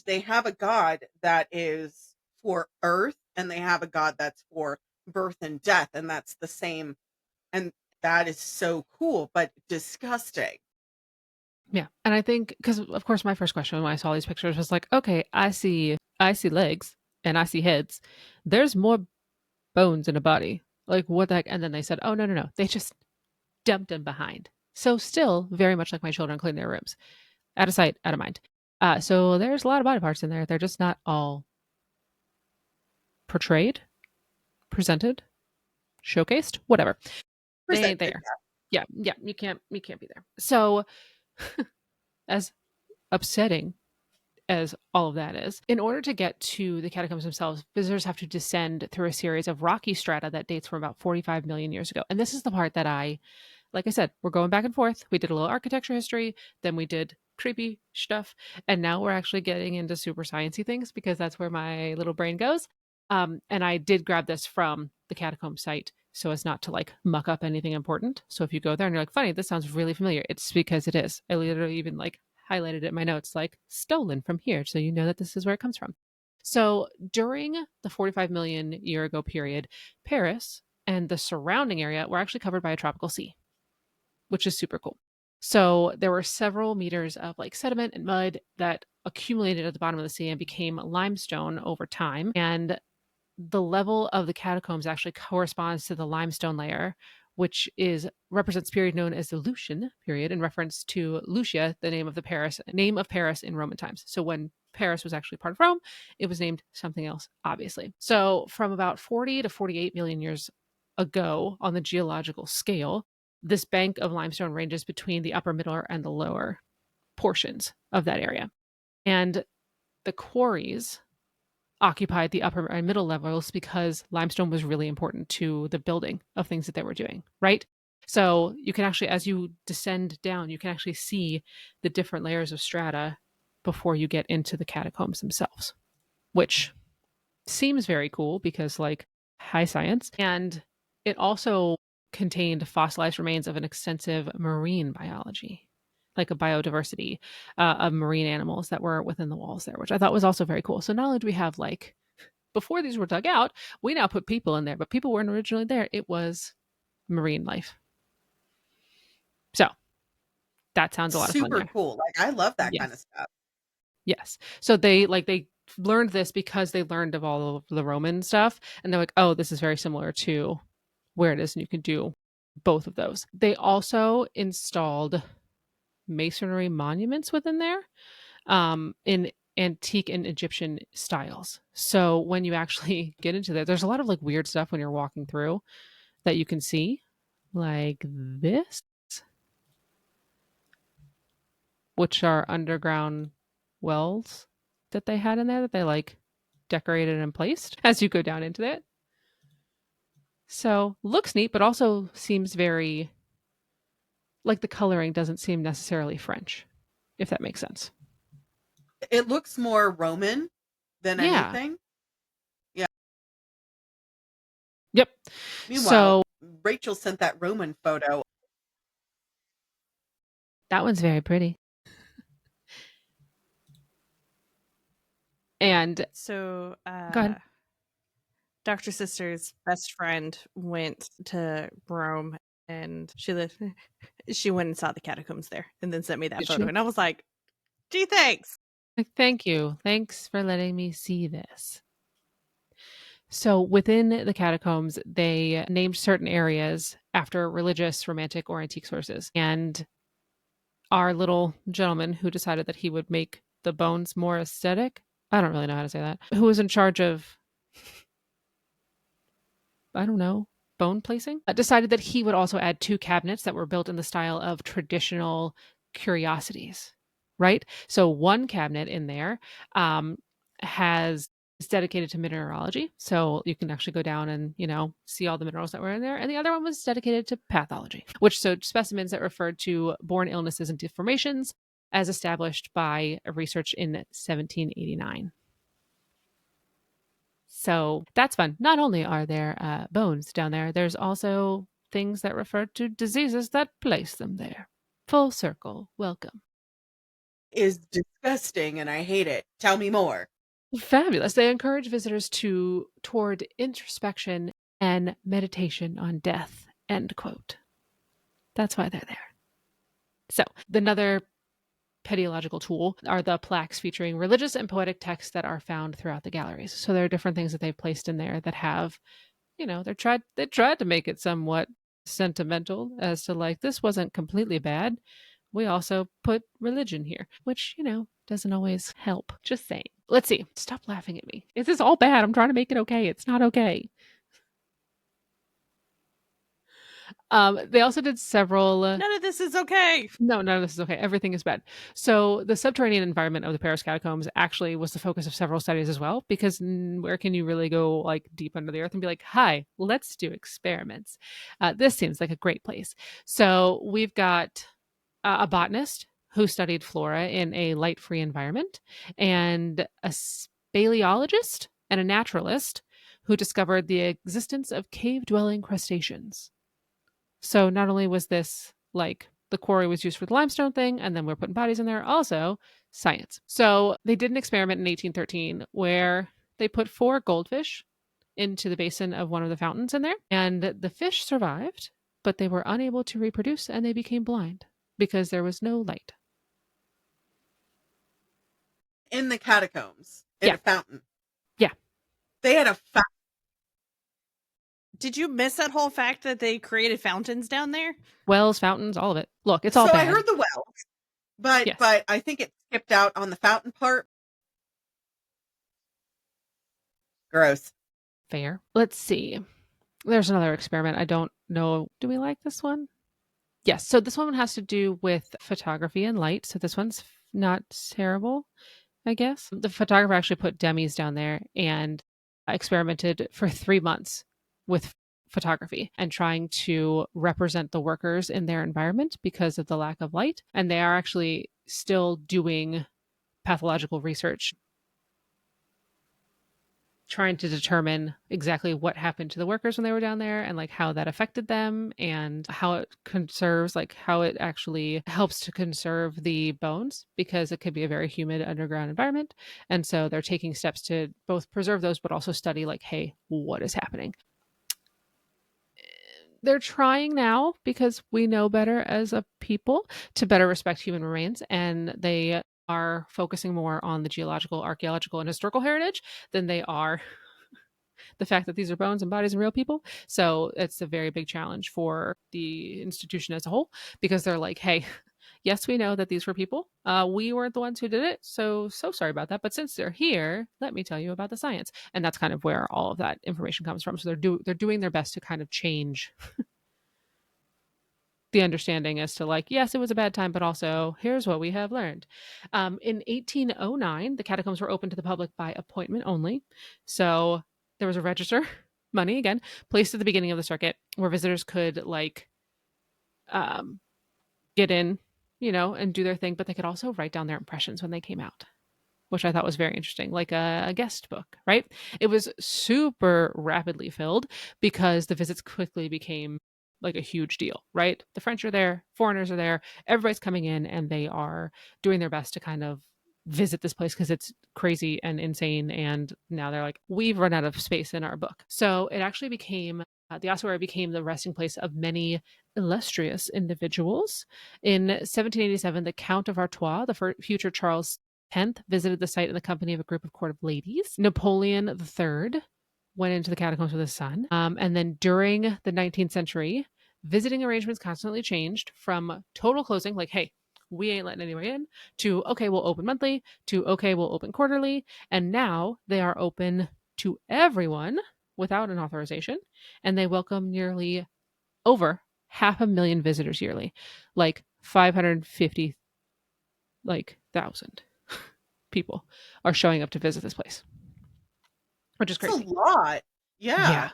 they have a god that is for earth, and they have a god that's for birth and death, and that's the same. And that is so cool, but disgusting.
Yeah. And I think because of course my first question when I saw these pictures was like, okay, I see legs and I see heads. There's more bones in a body. Like what the heck? And then they said, oh no, no, no. They just dumped them behind. So still very much like my children clean their rooms. Out of sight, out of mind. So there's a lot of body parts in there. They're just not all portrayed, presented, showcased, whatever. They ain't
Presented,
there. Yeah, yeah. You can't be there. So as upsetting as all of that is. In order to get to the catacombs themselves, visitors have to descend through a series of rocky strata that dates from about 45 million years ago. And this is the part that like I said, we're going back and forth. We did a little architecture history, then we did creepy stuff, and now we're actually getting into super sciencey things because that's where my little brain goes. And I did grab this from the catacomb site so as not to like muck up anything important. So if you go there and you're like, funny, this sounds really familiar, it's because it is. I literally even like highlighted it in my notes, like stolen from here, so you know that this is where it comes from. So during the 45 million year ago period, Paris and the surrounding area were actually covered by a tropical sea, which is super cool. So there were several meters of like sediment and mud that accumulated at the bottom of the sea and became limestone over time. And the level of the catacombs actually corresponds to the limestone layer, which represents period known as the Lucian period in reference to Lucia, the name of Paris in Roman times. So when Paris was actually part of Rome, it was named something else, obviously. So from about 40 to 48 million years ago on the geological scale, this bank of limestone ranges between the upper, middle, and the lower portions of that area. And the quarries occupied the upper and middle levels because limestone was really important to the building of things that they were doing, right? So you can actually, as you descend down, you can actually see the different layers of strata before you get into the catacombs themselves, which seems very cool because, like, high science. And it also contained fossilized remains of an extensive marine biology, like a biodiversity of marine animals that were within the walls there, which I thought was also very cool. So not only do we have, like, before these were dug out, we now put people in there, but people weren't originally there. It was marine life. So that sounds a lot of fun
Super
there.
cool. Like, I love that kind of
Yes.
stuff.
Yes. So they learned this because they learned of all of the Roman stuff, and they're like, oh, this is very similar to where it is, and you can do both of those. They also installed masonry monuments within there in antique and Egyptian styles. So when you actually get into there, there's a lot of like weird stuff when you're walking through that you can see, like this, which are underground wells that they had in there that they like decorated and placed as you go down into it. So looks neat, but also seems very like the coloring doesn't seem necessarily French, if that makes sense.
It looks more Roman than
Yeah.
anything. Yeah.
Yep.
Meanwhile,
So
Rachel sent that Roman photo.
that one's very pretty. And
So,
go ahead.
Dr. Sister's best friend went to Rome and she went and saw the catacombs there and then sent me that
Did
photo.
she?
And I was like, gee, thanks.
Like, thank you. Thanks for letting me see this. So within the catacombs, they named certain areas after religious, romantic, or antique sources. And our little gentleman who decided that he would make the bones more aesthetic, I don't really know how to say that, who was in charge of, I don't know, bone placing, decided that he would also add 2 cabinets that were built in the style of traditional curiosities, right? So one cabinet in there has is dedicated to mineralogy. So you can actually go down and, see all the minerals that were in there. And the other one was dedicated to pathology, which showed specimens that referred to born illnesses and deformations as established by a research in 1789. So that's fun. Not only are there bones down there, there's also things that refer to diseases that place them there. Full circle. Welcome.
Is disgusting and I hate it. Tell me more.
Fabulous. They encourage visitors toward introspection and meditation on death. End quote. That's why they're there. So another pediological tool are the plaques featuring religious and poetic texts that are found throughout the galleries. So there are different things that they've placed in there that have, they tried to make it somewhat sentimental as to like this wasn't completely bad. We also put religion here, which, doesn't always help. Just saying. Let's see. Stop laughing at me. Is this all bad? I'm trying to make it okay. It's not okay. They also did several.
None of this is okay.
No, none of this is okay. Everything is bad. So the subterranean environment of the Paris catacombs actually was the focus of several studies as well, because where can you really go like deep under the earth and be like, hi, let's do experiments? This seems like a great place. So we've got a botanist who studied flora in a light-free environment, and a speleologist and a naturalist who discovered the existence of cave-dwelling crustaceans. So not only was this like the quarry was used for the limestone thing, and then we're putting bodies in there, also science. So they did an experiment in 1813 where they put 4 goldfish into the basin of one of the fountains in there, and the fish survived, but they were unable to reproduce and they became blind because there was no light.
In the catacombs, in
Yeah.
a fountain.
Yeah.
They had a fountain
Did you miss that whole fact that they created fountains down there?
Wells, fountains, all of it. Look, it's all
So I
bad.
heard the well, but
Yes.
I think it skipped out on the fountain part. Gross.
Fair. Let's see. There's another experiment. I don't know. Do we like this one? Yes. So this one has to do with photography and light. So this one's not terrible, I guess. The photographer actually put dummies down there and experimented for 3 months with photography and trying to represent the workers in their environment because of the lack of light. And they are actually still doing pathological research trying to determine exactly what happened to the workers when they were down there and like how that affected them and how it conserves, like how it actually helps to conserve the bones because it could be a very humid underground environment. And so they're taking steps to both preserve those but also study like, hey, what is happening? They're trying now because we know better as a people to better respect human remains, and they are focusing more on the geological, archaeological, and historical heritage than they are the fact that these are bones and bodies and real people. So it's a very big challenge for the institution as a whole because they're like, hey, yes, we know that these were people. We weren't the ones who did it. So sorry about that. But since they're here, let me tell you about the science. And that's kind of where all of that information comes from. So they're doing their best to kind of change the understanding as to like, yes, it was a bad time, but also here's what we have learned. In 1809, the catacombs were open to the public by appointment only. So there was a register, money again, placed at the beginning of the circuit where visitors could like um, get in, and do their thing, but they could also write down their impressions when they came out, which I thought was very interesting, like a guest book, right? It was super rapidly filled because the visits quickly became like a huge deal, right? The French are there, foreigners are there, everybody's coming in and they are doing their best to kind of visit this place because it's crazy and insane. And now they're like, we've run out of space in our book. So it actually became the ossuary became the resting place of many illustrious individuals. In 1787, the Count of Artois, the future Charles X, visited the site in the company of a group of court of ladies. Napoleon III went into the catacombs with his son. And then during the 19th century, visiting arrangements constantly changed from total closing, like, hey, we ain't letting anybody in, to, okay, we'll open monthly, to, okay, we'll open quarterly. And now they are open to everyone without an authorization. And they welcome nearly over 500,000 visitors yearly, like 550 thousand people are showing up to visit this place, which is
It's a
crazy.
lot.
Yeah.
Yeah.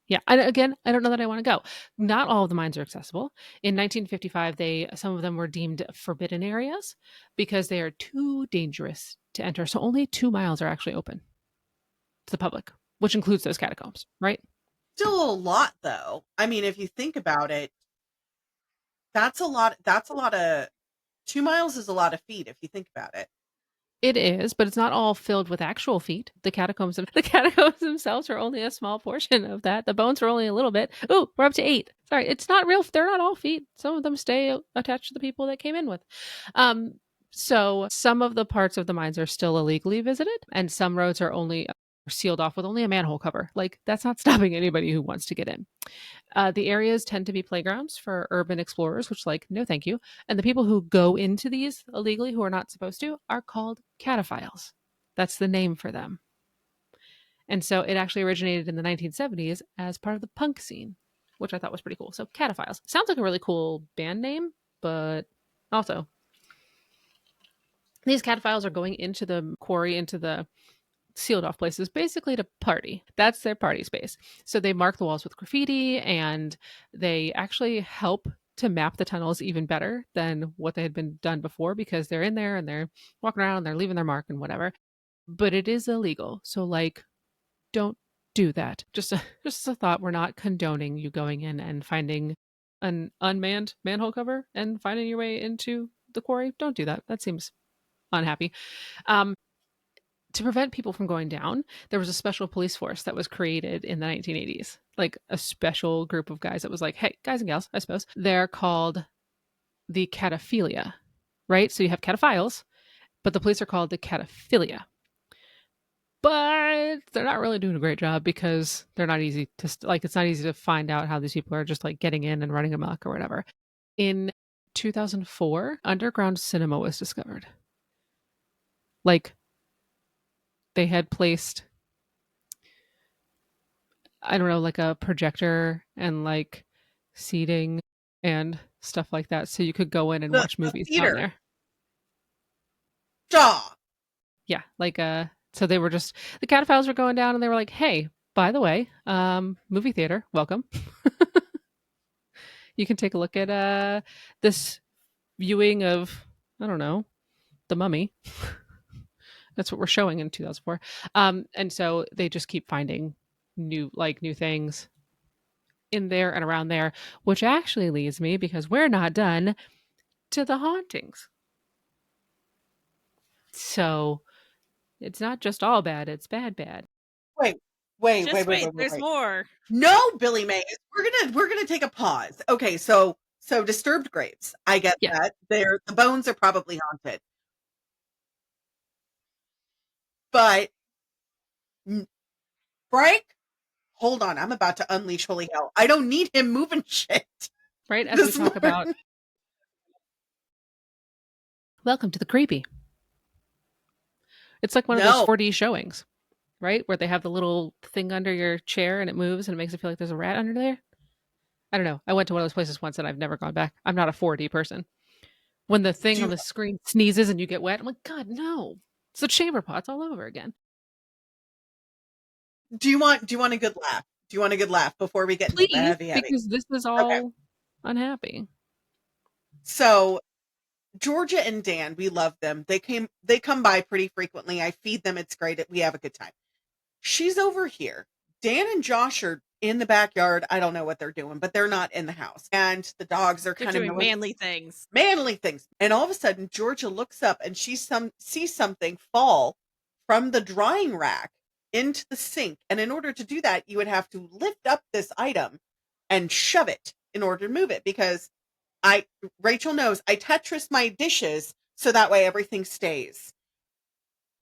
Yeah. And again, I don't know that I want to go. Not all of the mines are accessible. In 1955, some of them were deemed forbidden areas because they are too dangerous to enter. So only 2 miles are actually open to the public, which includes those catacombs, right?
Still a lot though. I mean, if you think about it, that's a lot. That's a lot of 2 miles is a lot of feet if you think about it.
It is, but it's not all filled with actual feet. The catacombs themselves are only a small portion of that. The bones are only a little bit. Ooh, we're up to 8. Sorry, it's not real. They're not all feet. Some of them stay attached to the people that came in with. So some of the parts of the mines are still illegally visited, and some roads are only sealed off with only a manhole cover. Like that's not stopping anybody who wants to get in. The areas tend to be playgrounds for urban explorers, which, like, no thank you. And the people who go into these illegally, who are not supposed to, are called cataphiles. That's the name for them. And so it actually originated in the 1970s as part of the punk scene, which I thought was pretty cool. So cataphiles sounds like a really cool band name, but also these cataphiles are going into the quarry, into the sealed off places basically to party. That's their party space. So they mark the walls with graffiti and they actually help to map the tunnels even better than what they had been done before because they're in there and they're walking around, they're leaving their mark and whatever. But it is illegal. So like don't do that. Just a thought, we're not condoning you going in and finding an unmanned manhole cover and finding your way into the quarry. Don't do that. That seems unhappy. Um, to prevent people from going down, there was a special police force that was created in the 1980s, like a special group of guys that was like, hey, guys and gals, I suppose. They're called the cataphilia, right? So you have cataphiles, but the police are called the cataphilia. but they're not really doing a great job because they're not easy to like. It's not easy to find out how these people are just like getting in and running amok or whatever. In 2004, underground cinema was discovered. Like they had placed, I don't know, like a projector and like seating and stuff like that, so you could go in and watch
The
movies down
theater.
there.
Stop.
Yeah, like so they were just the cataphiles were going down and they were like, "Hey, by the way, movie theater, welcome. You can take a look at this viewing of, I don't know, The Mummy." That's what we're showing in 2004. And so they just keep finding new things in there and around there, which actually leads me, because we're not done, to the hauntings. So it's not just all bad, it's bad bad.
Wait, wait, wait,
Just
wait,
wait,
wait, wait,
there's
wait.
more.
No, Billy May. We're gonna take a pause. Okay, so disturbed graves. I get
Yeah,
that. The bones are probably haunted. But Frank, hold on. I'm about to unleash holy hell. I don't need him moving shit
right? As we
this
talk about,
morning.
welcome to the creepy. It's like one of those
No.
4D showings, right? Where they have the little thing under your chair and it moves and it makes it feel like there's a rat under there. I don't know. I went to one of those places once and I've never gone back. I'm not a 4D person. When the thing on
Do
the screen sneezes and you get wet, I'm like, God, no. It's the chamber pots all over again.
do you want a good laugh? Do you want a good laugh before we get into the
Please,
heavy heavy?
because this is
Okay.
all unhappy.
So Georgia and Dan, we love them. They come by pretty frequently. I feed them. It's great. We have a good time. She's over here. Dan and Josh are in the backyard. I don't know what they're doing, but they're not in the house. And the dogs are
They're
kind of
doing manly things.
manly things. And all of a sudden, Georgia looks up and sees something fall from the drying rack into the sink. And in order to do that, you would have to lift up this item and shove it in order to move it, because I Rachel knows I Tetris my dishes so that way everything stays.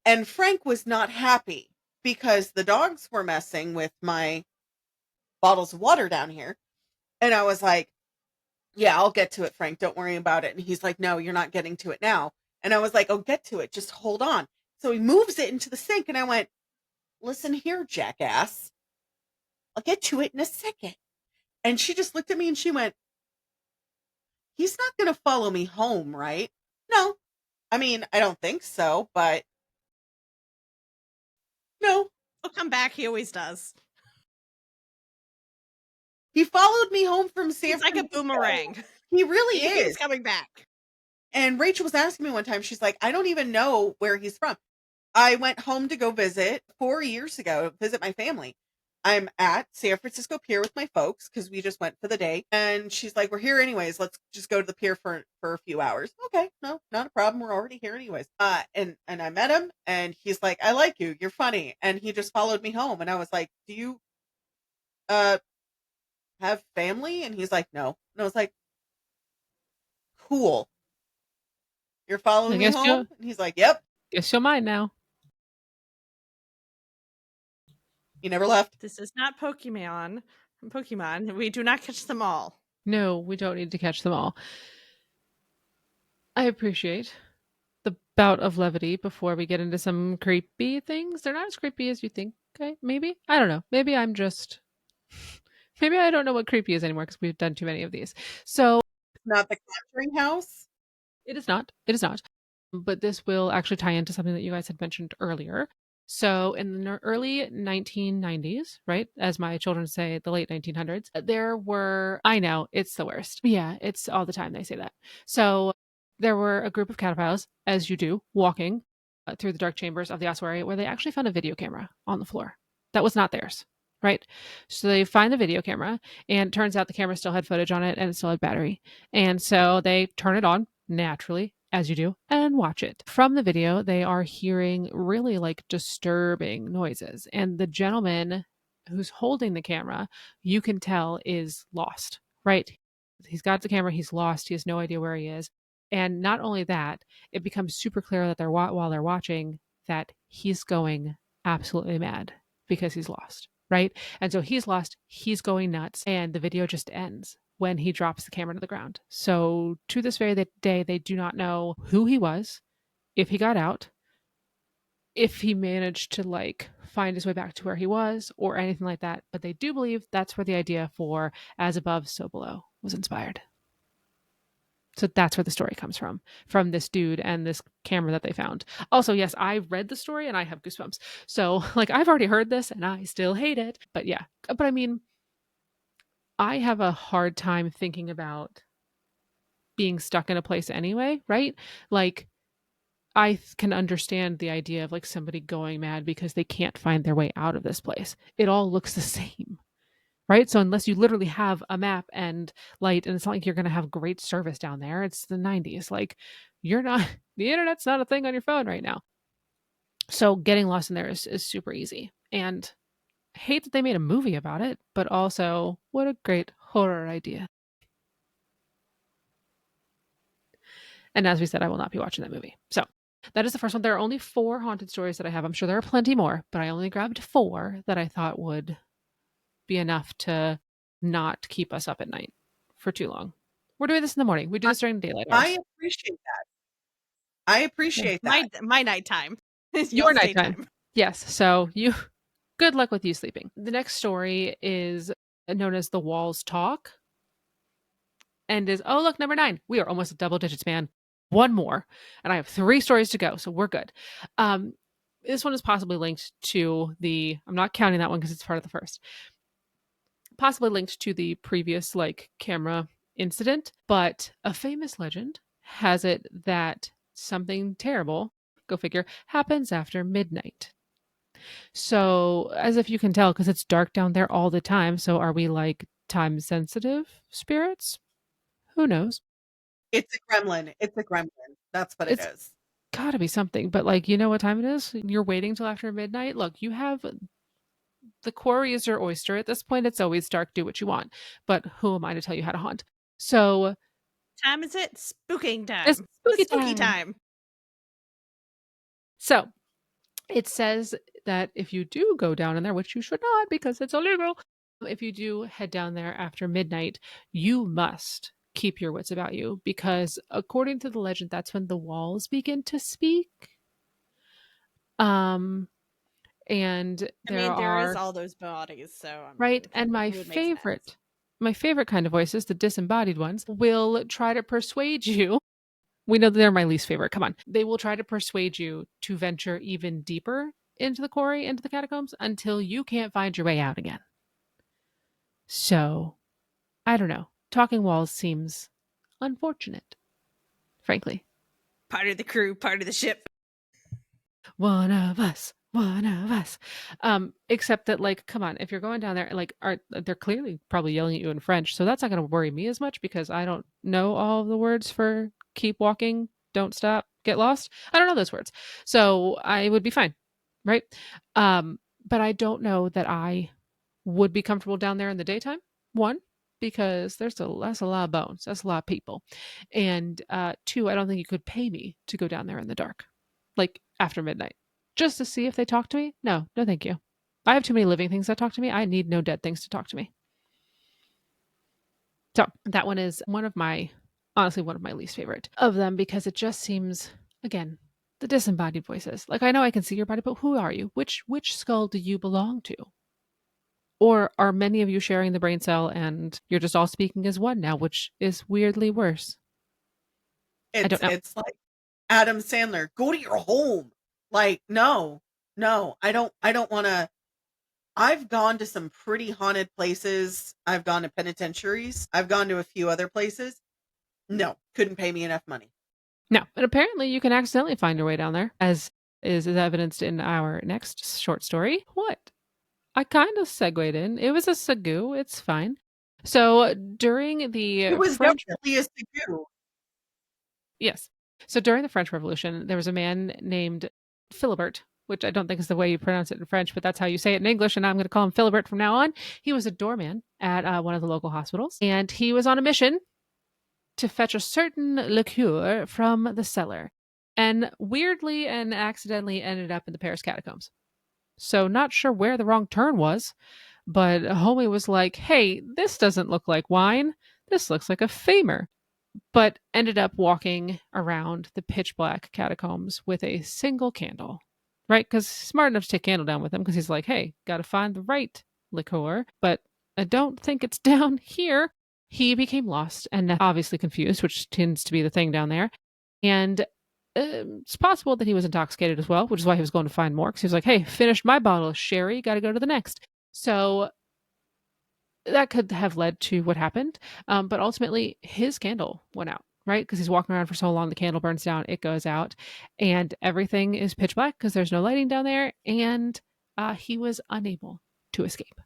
And Frank was not happy because the dogs were messing with my bottles of water down here. And I was like, yeah, I'll get to it, Frank. Don't worry about it. And he's like, no, you're not getting to it now. And I was like, oh, get to it. Just hold on. So he moves it into the sink. And I went, listen here, jackass. I'll get to it in a second. And she just looked at me and she went, he's not going to follow me home, right? No. I mean, I don't think so, but no.
He'll come back. He always does.
He followed me home from San
He's like a
Francisco.
boomerang.
He really
He keeps
is.
coming back.
And Rachel was asking me one time, she's like, I don't even know where he's from. I went home to go visit 4 years ago, visit my family. I'm at San Francisco Pier with my folks because we just went for the day. And she's like, we're here anyways. Let's just go to the pier for a few hours. Okay, no, not a problem. We're already here anyways. And I met him and he's like, I like you. You're funny. And he just followed me home. And I was like, do you uh have family? And he's like, no. And I was like, cool. You're
I
following me
guess
home? And he's like, yep.
you'll mind now.
He never left.
This is not Pokemon. We do not catch them all.
No, we don't need to catch them all. I appreciate the bout of levity before we get into some creepy things. They're not as creepy as you think. Okay, maybe. I don't know. Maybe I'm just. Maybe I don't know what creepy is anymore because we've done too many of these. So
It's not the Conjuring house.
it is not. It is not. But this will actually tie into something that you guys had mentioned earlier. So in the early 1990s, right, as my children say, the late 1900s, there were, I know, it's the worst. Yeah, it's all the time they say that. So there were a group of cataphiles, as you do, walking through the dark chambers of the ossuary, where they actually found a video camera on the floor that was not theirs, right? So they find the video camera, and it turns out the camera still had footage on it and it still had battery. And so they turn it on naturally, as you do, and watch it. From the video, they are hearing really like disturbing noises. And the gentleman who's holding the camera, you can tell is lost, right? He's got the camera, he's lost, he has no idea where he is. And not only that, it becomes super clear that while they're watching that he's going absolutely mad because he's lost, right? And so he's lost, he's going nuts, and the video just ends when he drops the camera to the ground. So to this very day, they do not know who he was, if he got out, if he managed to like find his way back to where he was or anything like that. But they do believe that's where the idea for as above, so below was inspired. So that's where the story comes from this dude and this camera that they found. Also, yes, I read the story and I have goosebumps. So, like, I've already heard this and I still hate it. But yeah, but I mean, I have a hard time thinking about being stuck in a place anyway, right? Like, can understand the idea of like somebody going mad because they can't find their way out of this place. It all looks the same, right? So unless you literally have a map and light, and it's not like you're going to have great service down there, it's the 90s. Like, you're not, the internet's not a thing on your phone right now. So getting lost in there is super easy. And I hate that they made a movie about it, but also what a great horror idea. And as we said, I will not be watching that movie. So that is the first one. There are only 4 haunted stories that I have. I'm sure there are plenty more, but I only grabbed 4 that I thought would be enough to not keep us up at night for too long. We're doing this in the morning. We do this during daylight hours.
I appreciate that. I appreciate that.
My nighttime is
Your
y'all's
nighttime.
daytime.
Yes. So good luck with you sleeping. The next story is known as The Walls Talk and is, oh, look, number 9. We are almost at double digits, man. One more. And I have 3 stories to go. So we're good. This one is possibly linked to I'm not counting that one because it's part of the first. Possibly linked to the previous like camera incident, but a famous legend has it that something terrible, go figure, happens after midnight. So, as if you can tell, because it's dark down there all the time. So, are we like time sensitive spirits? Who knows?
It's a gremlin. It's a gremlin. That's what it
It's
is.
gotta be something. But, like, you know what time it is? You're waiting till after midnight. Look, you have the quarry is your oyster. At this point, it's always dark. Do what you want. But who am I to tell you how to hunt? So,
Time is it? Spooking time.
it's
Spooky time.
So, it says that if you do go down in there, which you should not because it's illegal, if you do head down there after midnight, you must keep your wits about you because according to the legend, that's when the walls begin to speak. And
there is all those bodies, so I mean,
right. And my favorite kind of voices, the disembodied ones, will try to persuade you. We know they're my least favorite. Come on. They will try to persuade you to venture even deeper into the quarry, into the catacombs, until you can't find your way out again. So, I don't know. Talking walls seems unfortunate, frankly.
Part of the crew, part of the ship.
One of us. Except that, like, come on, if you're going down there, like, they're clearly probably yelling at you in French, so that's not going to worry me as much because I don't know all the words for keep walking, don't stop, get lost. I don't know those words, so I would be fine, right? But I don't know that I would be comfortable down there in the daytime. One, because that's a lot of bones, that's a lot of people, and 2, I don't think you could pay me to go down there in the dark, like after midnight. Just to see if they talk to me? No, thank you. I have too many living things that talk to me. I need no dead things to talk to me. So that one is honestly, one of my least favorite of them because it just seems, again, the disembodied voices. Like, I know I can see your body, but who are you? Which skull do you belong to? Or are many of you sharing the brain cell and you're just all speaking as one now, which is weirdly worse? I don't know.
It's like Adam Sandler, go to your home. Like, no, I don't want to. I've gone to some pretty haunted places. I've gone to penitentiaries. I've gone to a few other places. No, couldn't pay me enough money.
No, but apparently you can accidentally find your way down there, as is evidenced in our next short story. What? I kind of segued in. It was a sagu. It's fine. So during the
It was definitely a sagu.
Yes. So during the French Revolution, there was a man named Philibert, which I don't think is the way you pronounce it in French, but that's how you say it in English, and I'm going to call him Philibert from now on. He was a doorman at one of the local hospitals, and he was on a mission to fetch a certain liqueur from the cellar, and weirdly and accidentally ended up in the Paris catacombs. So, not sure where the wrong turn was, but homie was like, hey, this doesn't look like wine. This looks like a femur. But ended up walking around the pitch black catacombs with a single candle, right? Because he's smart enough to take candle down with him because he's like, hey, got to find the right liqueur, but I don't think it's down here. He became lost and obviously confused, which tends to be the thing down there. And it's possible that he was intoxicated as well, which is why he was going to find more because he was like, hey, finished my bottle of sherry, got to go to the next. So that could have led to what happened. But ultimately, his candle went out, right? Because he's walking around for so long, the candle burns down, it goes out, and everything is pitch black because there's no lighting down there. And he was unable to escape.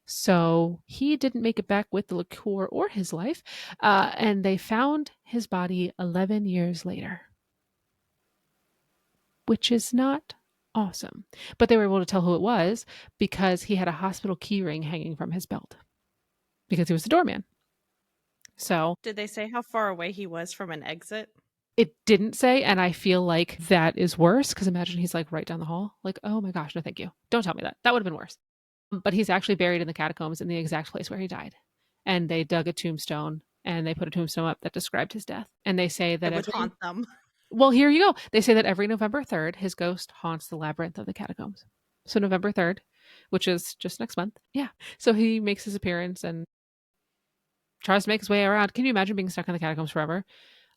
So he didn't make it back with the liqueur or his life. And they found his body 11 years later, which is not awesome. But they were able to tell who it was because he had a hospital key ring hanging from his belt because he was the doorman. So
Did they say how far away he was from an exit?
it didn't say, and I feel like that is worse because imagine he's like right down the hall. Like, oh my gosh, no, thank you. Don't tell me that. That would have been worse. But he's actually buried in the catacombs in the exact place where he died. And they dug a tombstone and they put a tombstone up that described his death. And they say that
It would haunt them.
well, here you go. They say that every November 3rd, his ghost haunts the labyrinth of the catacombs. So November 3rd, which is just next month. Yeah. So he makes his appearance and tries to make his way around. Can you imagine being stuck in the catacombs forever?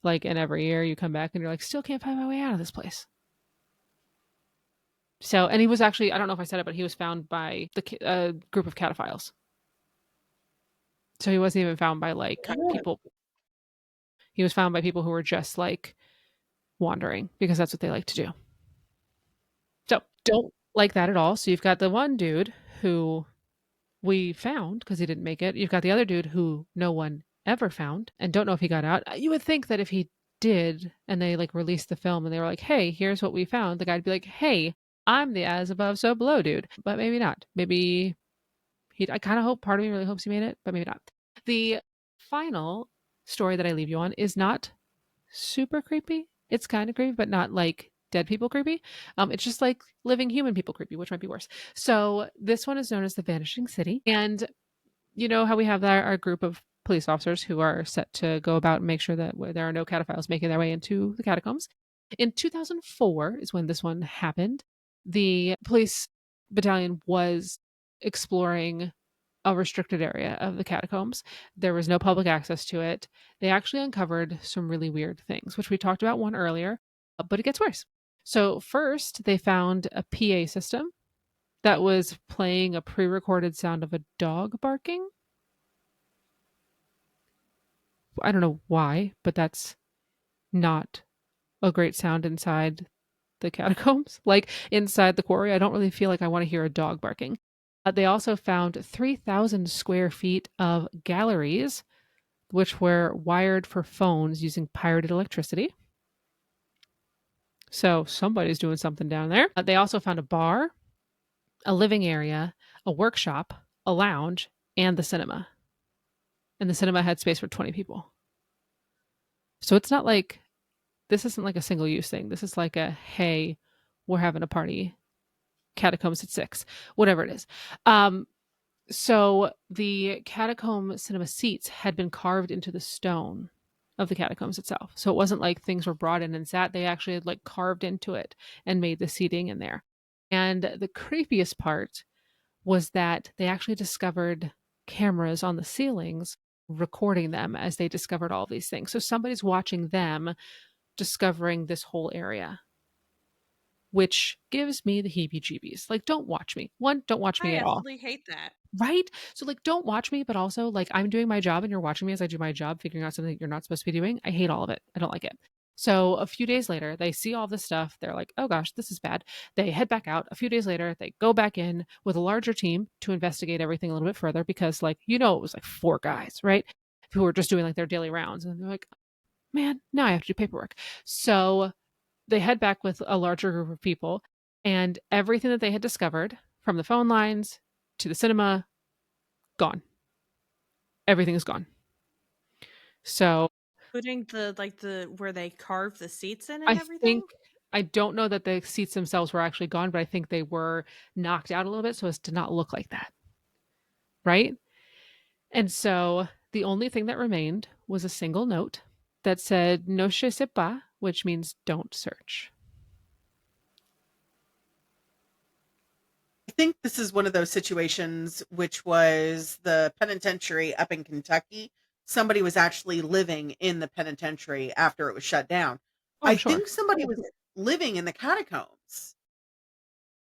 Like, and every year you come back and you're like, still can't find my way out of this place. So, and he was actually, I don't know if I said it, but he was found by the group of cataphiles. So he wasn't even found by like people. He was found by people who were just like wandering because that's what they like to do. So don't like that at all. So you've got the one dude who we found because he didn't make it. You've got the other dude who no one ever found and don't know if he got out. You would think that if he did and they like released the film and they were like, hey, here's what we found, the guy'd be like, hey, I'm the as above, so below dude. But maybe not. Maybe I kind of hope, part of me really hopes he made it, but maybe not. The final story that I leave you on is not super creepy. It's kind of creepy, but not like dead people creepy. It's just like living human people creepy, which might be worse. So this one is known as the Vanishing City. And you know how we have our group of police officers who are set to go about and make sure that there are no cataphiles making their way into the catacombs. In 2004 is when this one happened. The police battalion was exploring a restricted area of the catacombs. There was no public access to it. They actually uncovered some really weird things, which we talked about one earlier, but it gets worse. So, first, they found a PA system that was playing a pre recorded sound of a dog barking. I don't know why, but that's not a great sound inside the catacombs. Like inside the quarry, I don't really feel like I want to hear a dog barking. They also found 3,000 square feet of galleries, which were wired for phones using pirated electricity. So somebody's doing something down there. They also found a bar, a living area, a workshop, a lounge, and the cinema. And the cinema had space for 20 people. So it's not like this isn't like a single use thing. This is like a hey, we're having a party, catacombs at 6, whatever it is. So the catacomb cinema seats had been carved into the stone of the catacombs itself. So it wasn't like things were brought in and sat. They actually had like carved into it and made the seating in there. And the creepiest part was that they actually discovered cameras on the ceilings recording them as they discovered all these things. So somebody's watching them discovering this whole area, which gives me the heebie jeebies. Like, don't watch me. One, don't watch me
I
at all.
absolutely hate that.
Right? So, like, don't watch me, but also, like, I'm doing my job and you're watching me as I do my job, figuring out something that you're not supposed to be doing. I hate all of it. I don't like it. So, a few days later, they see all this stuff. They're like, oh gosh, this is bad. They head back out. A few days later, they go back in with a larger team to investigate everything a little bit further because, like, it was like 4 guys, right? Who were just doing like their daily rounds. And they're like, man, now I have to do paperwork. So, they head back with a larger group of people, and everything that they had discovered from the phone lines to the cinema, gone. Everything is gone. So
Including the where they carved the seats in and
I think
everything?
I don't know that the seats themselves were actually gone, but I think they were knocked out a little bit so as to not look like that. Right? And so the only thing that remained was a single note that said "ne sais pas," which means don't search.
I think this is one of those situations which was the penitentiary up in Kentucky. Somebody was actually living in the penitentiary after it was shut down.
Oh, I'm
I
sure.
think somebody was living in the catacombs.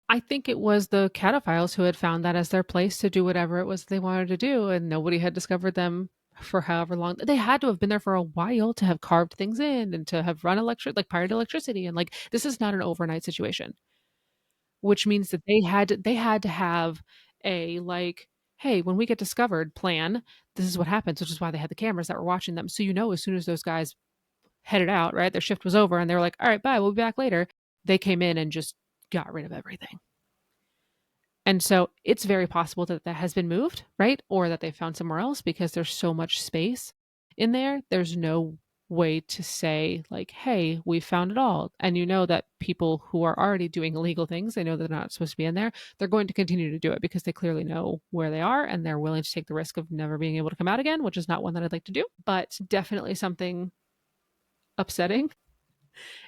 I think it was the cataphiles who had found that as their place to do whatever it was they wanted to do, and nobody had discovered them for however long. They had to have been there for a while to have carved things in and to have run like pirate electricity. And like this is not an overnight situation, which means that they had to have a like, hey, when we get discovered plan, this is what happens, which is why they had the cameras that were watching them. So as soon as those guys headed out, right, their shift was over and they were like, all right, bye, we'll be back later. They came in and just got rid of everything. And so it's very possible that that has been moved, right? Or that they found somewhere else because there's so much space in there. There's no way to say, like, hey, we found it all. And that people who are already doing illegal things, they know they're not supposed to be in there. They're going to continue to do it because they clearly know where they are and they're willing to take the risk of never being able to come out again, which is not one that I'd like to do, but definitely something upsetting.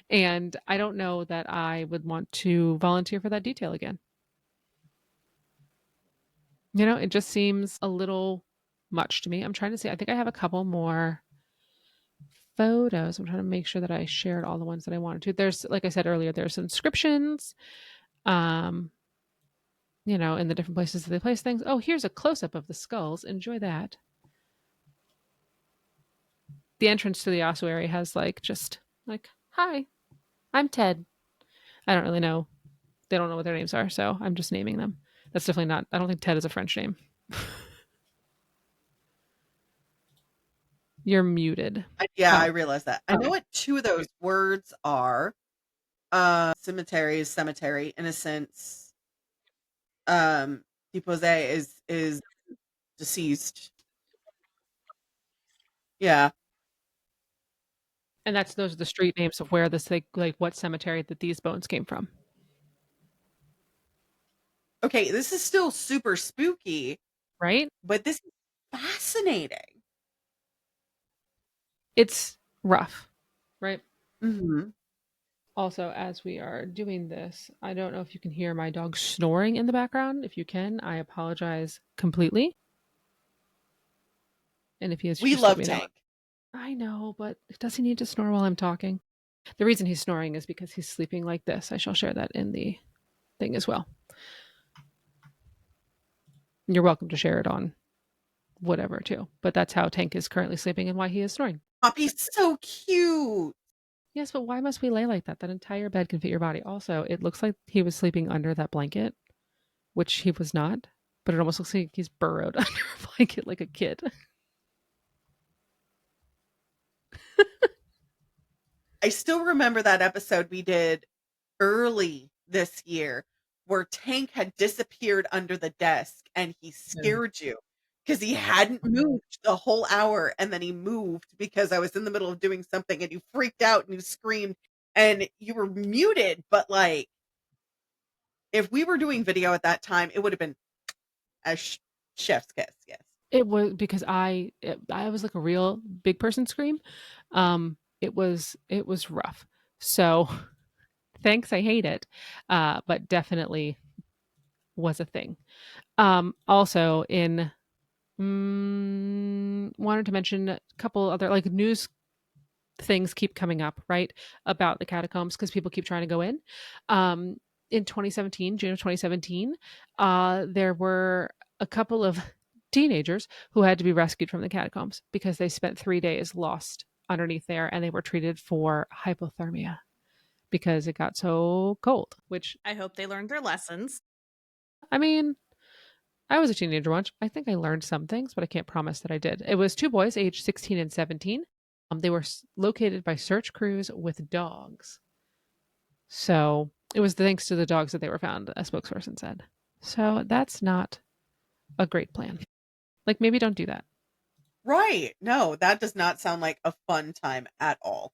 And I don't know that I would want to volunteer for that detail again. It just seems a little much to me. I'm trying to see. I think I have a couple more photos. I'm trying to make sure that I shared all the ones that I wanted to. There's, like I said earlier, there's inscriptions, um, in the different places that they place things. Oh, here's a close up of the skulls. Enjoy that. The entrance to the ossuary has just like, hi, I'm Ted. I don't really know. They don't know what their names are, so I'm just naming them. That's definitely not, I don't think Ted is a French name. You're muted.
Yeah, I
Oh,
realize that. I know what two of those words are. Cemeteries, cemetery, innocence. Depose is deceased. Yeah.
and those are the street names of where this like what cemetery that these bones came from,
Okay, this is still super spooky,
right?
but this is fascinating.
It's rough, right?
Mhm.
Also, as we are doing this, I don't know if you can hear my dog snoring in the background. If you can, I apologize completely. And if he is,
We
just let
love
me know.
Tank.
I know, but does he need to snore while I'm talking? The reason he's snoring is because he's sleeping like this. I shall share that in the thing as well. You're welcome to share it on whatever too. But that's how Tank is currently sleeping and why he is snoring.
Poppy's so cute.
Yes, but why must we lay like that? That entire bed can fit your body. Also, it looks like he was sleeping under that blanket, which he was not, but it almost looks like he's burrowed under a blanket like a kid.
I still remember that episode we did early this year where Tank had disappeared under the desk and he scared you because he hadn't moved the whole hour and then he moved because I was in the middle of doing something and you freaked out and you screamed and you were muted. But like, if we were doing video at that time, it would have been a chef's kiss. Yes.
It was because I was like a real big person scream. It was rough. So thanks, I hate it, but definitely was a thing. Also in wanted to mention a couple other like news things keep coming up, right, about the catacombs because people keep trying to go in. Um, in 2017, June of 2017, there were a couple of teenagers who had to be rescued from the catacombs because they spent 3 days lost underneath there and they were treated for hypothermia because it got so cold. Which,
I hope they learned their lessons.
I mean, I was a teenager once. I think I learned some things, but I can't promise that I did. It was two boys, aged 16 and 17. They were located by search crews with dogs. So it was thanks to the dogs that they were found, a spokesperson said. So that's not a great plan. Like, maybe don't do that.
Right. No, that does not sound like a fun time at all.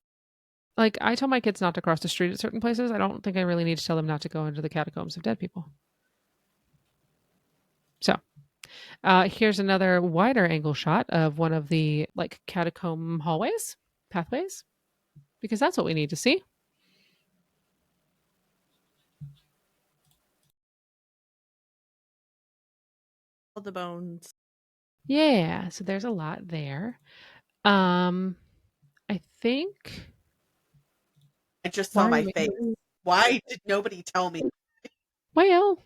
Like, I tell my kids not to cross the street at certain places. I don't think I really need to tell them not to go into the catacombs of dead people. So, here's another wider angle shot of one of the like catacomb hallways, pathways, because that's what we need to see.
All the bones.
Yeah, so there's a lot there. I think.
I just
Why
saw
are
my
you
face.
making?
Why did nobody tell me?
Well,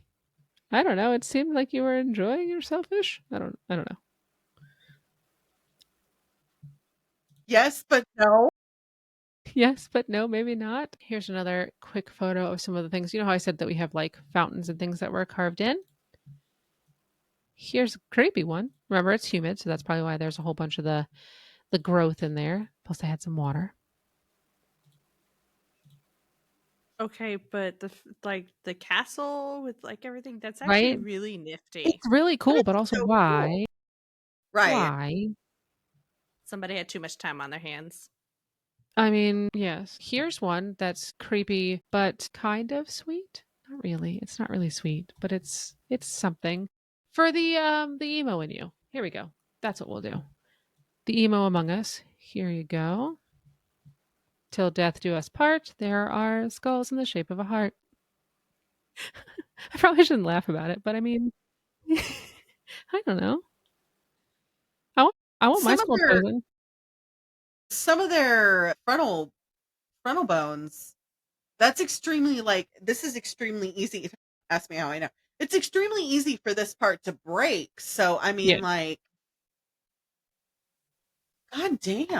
I don't know. It seemed like you were enjoying yourselfish. I don't know.
Yes, but no.
Yes, but no, maybe not. Here's another quick photo of some of the things. You know how I said that we have like fountains and things that were carved in? Here's a creepy one. Remember, it's humid, so that's probably why there's a whole bunch of the growth in there. Plus, I had some water.
Okay, but the castle with like everything, that's actually
Right?
really nifty.
It's really
That
cool, but
is
also
so cool.
why?
Right.
Why?
Somebody had too much time on their hands.
I mean, yes. Here's one that's creepy, but kind of sweet. Not really. It's not really sweet, but it's something. For the emo in you. Here we go. That's what we'll do. The emo among us. Here you go. Till death do us part. There are skulls in the shape of a heart. I probably shouldn't laugh about it, but I mean, I don't know. I want my
Some of
skull
their
chosen.
frontal bones, that's extremely like this is extremely easy. Ask me how I know. It's extremely easy for this part to break. So I
Yeah.
mean like god damn.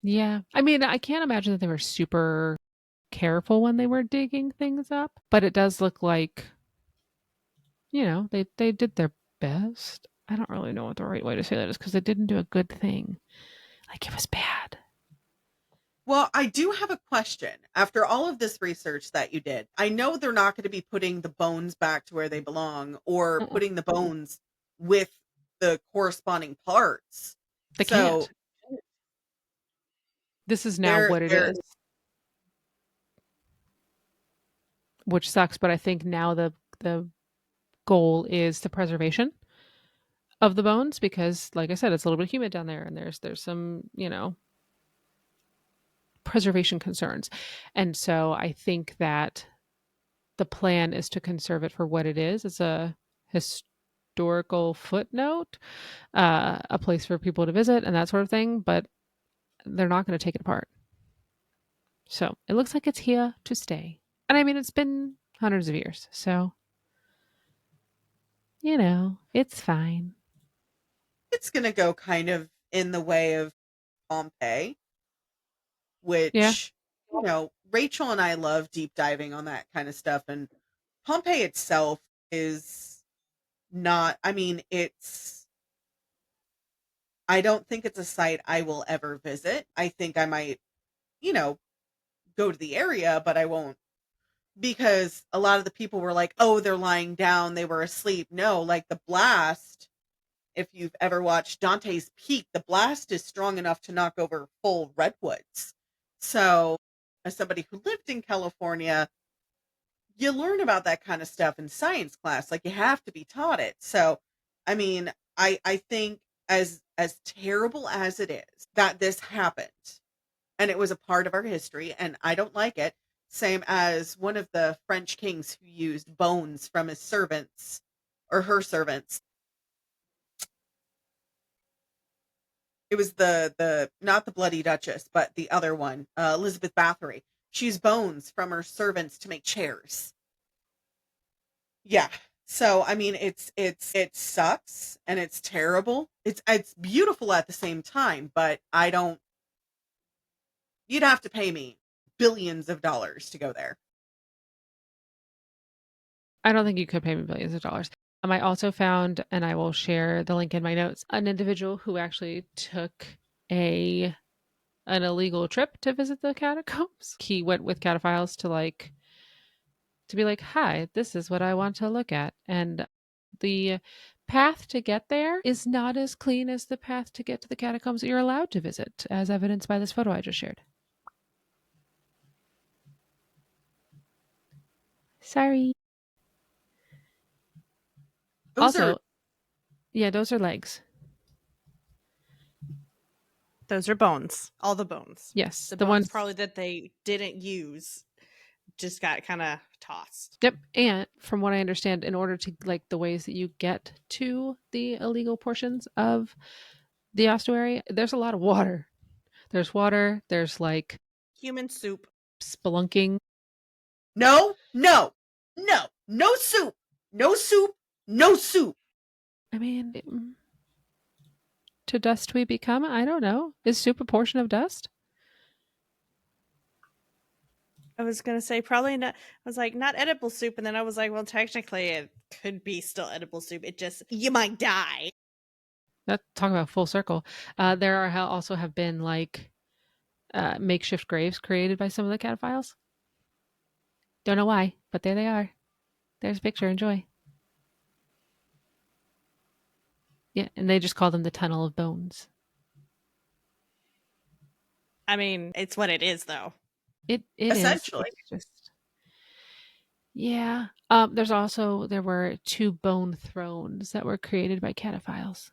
Yeah. I mean, I can't imagine that they were super careful when they were digging things up, but it does look like, they did their best. I don't really know what the right way to say that is because they didn't do a good thing. Like it was bad.
Well, I do have a question. After all of this research that you did, I know they're not going to be putting the bones back to where they belong or
Mm-mm.
putting the bones with the corresponding parts.
They
So
can't. This is now
they're
what it
they're
is, which sucks, but I think now the goal is the preservation of the bones because like I said, it's a little bit humid down there and there's some, preservation concerns. And so I think that the plan is to conserve it for what it is. It's a historical footnote, a place for people to visit and that sort of thing, but they're not going to take it apart. So it looks like it's here to stay. And I mean, it's been hundreds of years. So, it's fine.
it's going to go kind of in the way of Pompeii,
Yeah.
which Rachel and I love deep diving on that kind of stuff, and Pompeii itself is not. I mean, I don't think it's a site I will ever visit. I think I might, you know, go to the area, but I won't because a lot of the people were like, "Oh, they're lying down, they were asleep." No, like the blast, if you've ever watched Dante's Peak, the blast is strong enough to knock over full redwoods. So, as somebody who lived in California, you learn about that kind of stuff in science class. Like you have to be taught it. So, I mean, I think as terrible as it is that this happened and it was a part of our history and I don't like it, same as one of the French kings who used bones from his servants or her servants. It was the not the Bloody Duchess, but the other one, Elizabeth Bathory. She used bones from her servants to make chairs. Yeah. So I mean, it sucks and it's terrible. It's beautiful at the same time, but I don't. You'd have to pay me billions of dollars to go there.
I don't think you could pay me billions of dollars. I also found, and I will share the link in my notes, an individual who actually took a an illegal trip to visit the catacombs. He went with cataphiles to be like, "Hi, this is what I want to look at." And the path to get there is not as clean as the path to get to the catacombs that you're allowed to visit, as evidenced by this photo I just shared. Sorry.
Those
Also,
are
yeah, those are legs.
Those are bones. All the bones.
Yes,
The
the
bones
ones.
probably that they didn't use just got kind of tossed.
Yep. And from what I understand, in order to like the ways that you get to the illegal portions of the ossuary, there's a lot of water. There's water. There's like
Human soup.
spelunking.
no, no, no, no soup, no soup, no soup.
I mean, to dust we become. I don't know. Is soup a portion of dust?
I was gonna say probably not. I was like not edible soup, and then I was like, well, technically it could be still edible soup. It just you might die.
That talk about full circle. There are also have been like makeshift graves created by some of the cataphiles. Don't know why, but there they are. There's a picture. Enjoy. Yeah, and they just call them the Tunnel of Bones.
I mean, it's what it is, though.
It is.
Essentially,
It's just yeah. There were 2 bone thrones that were created by cataphiles.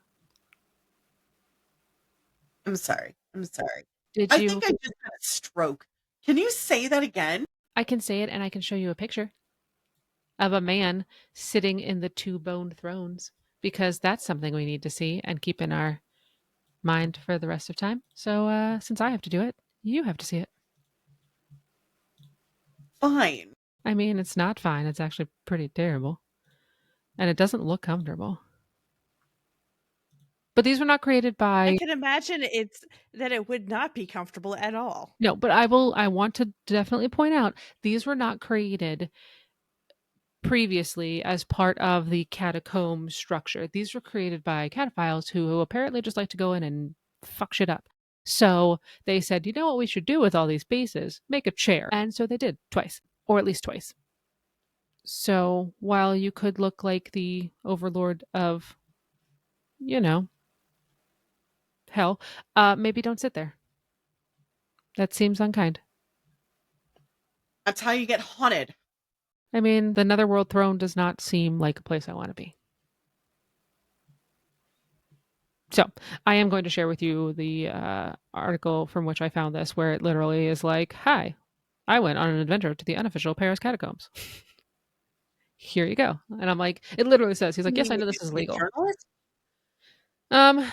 I'm sorry. I'm sorry.
Did
I think
you?
I just had a stroke. Can you say that again?
I can say it, and I can show you a picture of a man sitting in the 2 bone thrones because that's something we need to see and keep in our mind for the rest of time. So since I have to do it, you have to see it.
Fine.
I mean, it's not fine. It's actually pretty terrible, and it doesn't look comfortable. But these were not created
I
by.
can imagine it would not be comfortable at all.
No, but I want to definitely point out these were not created previously as part of the catacomb structure. These were created by cataphiles who apparently just like to go in and fuck shit up. So they said, you know what we should do with all these bases? Make a chair. And so they did twice, or at least twice. So while you could look like the overlord of, you know, hell, maybe don't sit there. That seems unkind.
That's how you get haunted.
I mean, the Netherworld throne does not seem like a place I want to be. So, I am going to share with you the article from which I found this, where it literally is like, "Hi, I went on an adventure to the unofficial Paris catacombs. Here you go." And I'm like, it literally says, he's
You
like, "Yes,
mean
I
you
know this
used
is
to be a
legal."
journalist?
Um,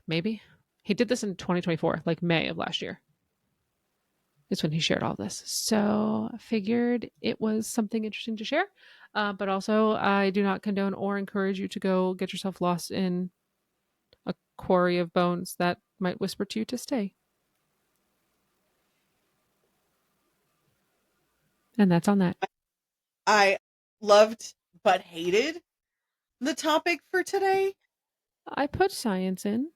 maybe he did this in 2024, like May of last year. Is when he shared all this. So I figured it was something interesting to share. But also, I do not condone or encourage you to go get yourself lost in a quarry of bones that might whisper to you to stay. And that's on that.
I loved but hated the topic for today.
I put science in.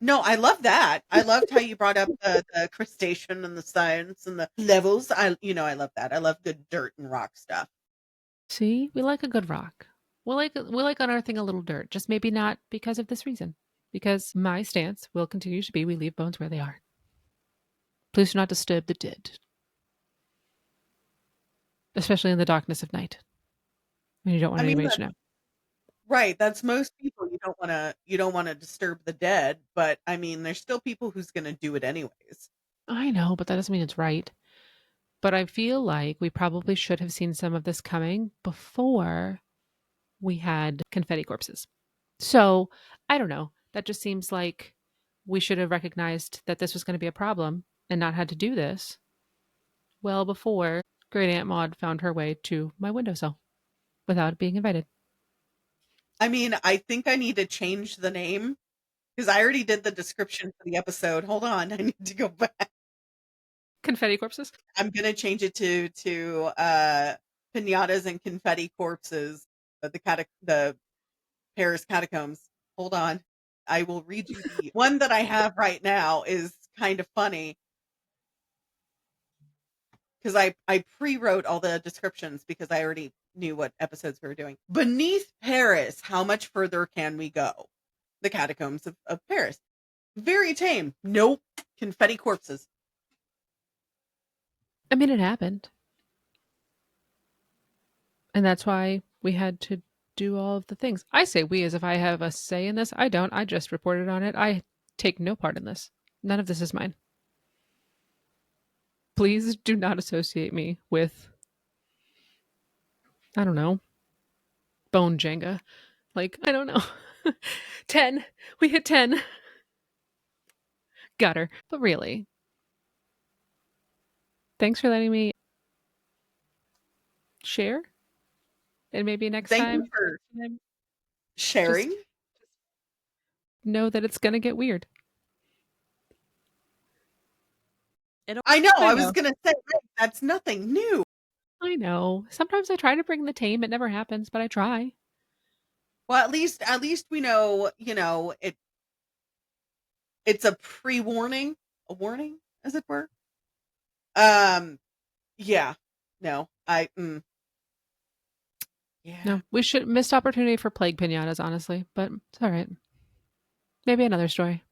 No, I love that. I loved how you brought up the crustacean and the science and the levels. I love that. I love good dirt and rock stuff.
See, we like a good rock. We like unearthing a little dirt, just maybe not because of this reason. Because my stance will continue to be we leave bones where they are. Please do not disturb the dead, especially in the darkness of night when you don't want
I mean,
anybody
that's
to know.
right. That's most people. You don't want to disturb the dead, but I mean, there's still people who's going to do it anyways.
I know, but that doesn't mean it's right. But I feel like we probably should have seen some of this coming before we had confetti corpses. So I don't know. That just seems like we should have recognized that this was going to be a problem and not had to do this well before Great Aunt Maud found her way to my windowsill without being invited.
I mean, I think I need to change the name because I already did the description for the episode. Hold on, I need to go back.
Confetti corpses?
I'm gonna change it to pinatas and confetti corpses at the Paris catacombs. Hold on. I will read you the one that I have right now is kind of funny because I pre-wrote all the descriptions because I already knew what episodes we were doing. Beneath Paris, how much further can we go? The catacombs of Paris. Very tame. Nope. Confetti corpses.
I mean, it happened. And that's why we had to do all of the things. I say we as if I have a say in this. I don't. I just reported on it. I take no part in this. None of this is mine. Please do not associate me with, I don't know, bone Jenga. Like, I don't know. 10. We hit 10. Got her. But really, thanks for letting me share. And maybe next
Thank you
time,
for
just
sharing.
know that it's going to get weird.
I know. I was
know.
going to say, right, that's nothing new.
I know. Sometimes I try to bring the tame. It never happens, but I try.
Well, at least we know, it's a pre-warning, a warning, as it were. Yeah. No. Yeah.
No, we should missed opportunity for plague pinatas, honestly, but it's all right. Maybe another story.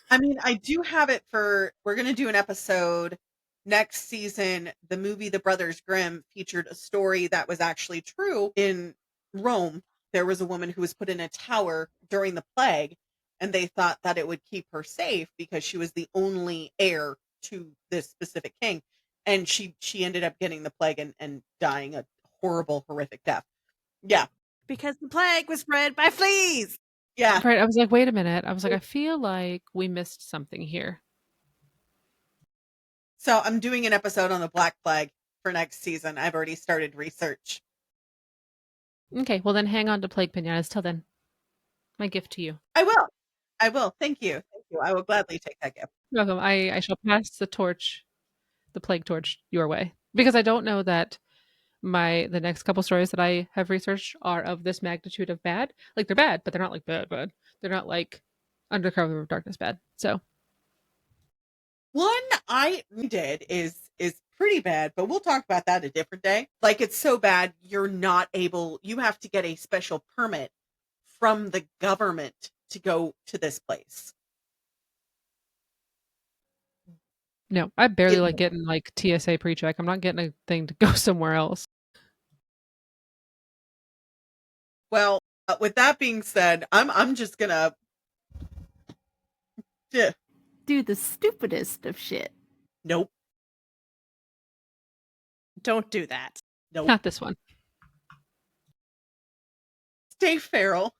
I mean, I do have it we're going to do an episode next season. The movie The Brothers Grimm featured a story that was actually true in Rome. There was a woman who was put in a tower during the plague, and they thought that it would keep her safe because she was the only heir to this specific king. And she ended up getting the plague and dying a horrible, horrific death. Yeah.
Because the plague was spread by fleas.
Yeah.
Right. I was like, wait a minute. I was like, I feel like we missed something here.
So I'm doing an episode on the Black Plague for next season. I've already started research.
Okay, well then hang on to plague pinatas till then. My gift to you.
I will. I will. Thank you. Thank you. I will gladly take that gift.
You're welcome. I shall pass the torch, the plague torch, your way. Because I don't know that the next couple stories that I have researched are of this magnitude of bad. Like they're bad, but they're not like bad. They're not like Under Cover of Darkness bad. So
One I did is pretty bad, but we'll talk about that a different day. Like it's so bad you have to get a special permit from the government to go to this place.
no, I barely
It,
like getting like TSA pre-check. I'm not getting a thing to go somewhere else.
well, with that being said, I'm just gonna
do the stupidest of shit.
nope.
Don't do that.
Nope.
Not this one.
Stay feral.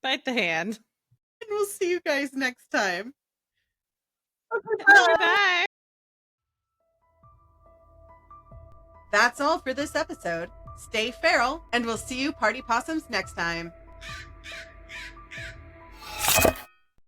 Bite the hand.
And we'll see you guys next time. Okay,
Bye.
That's all for this episode. Stay feral, and we'll see you party possums next time.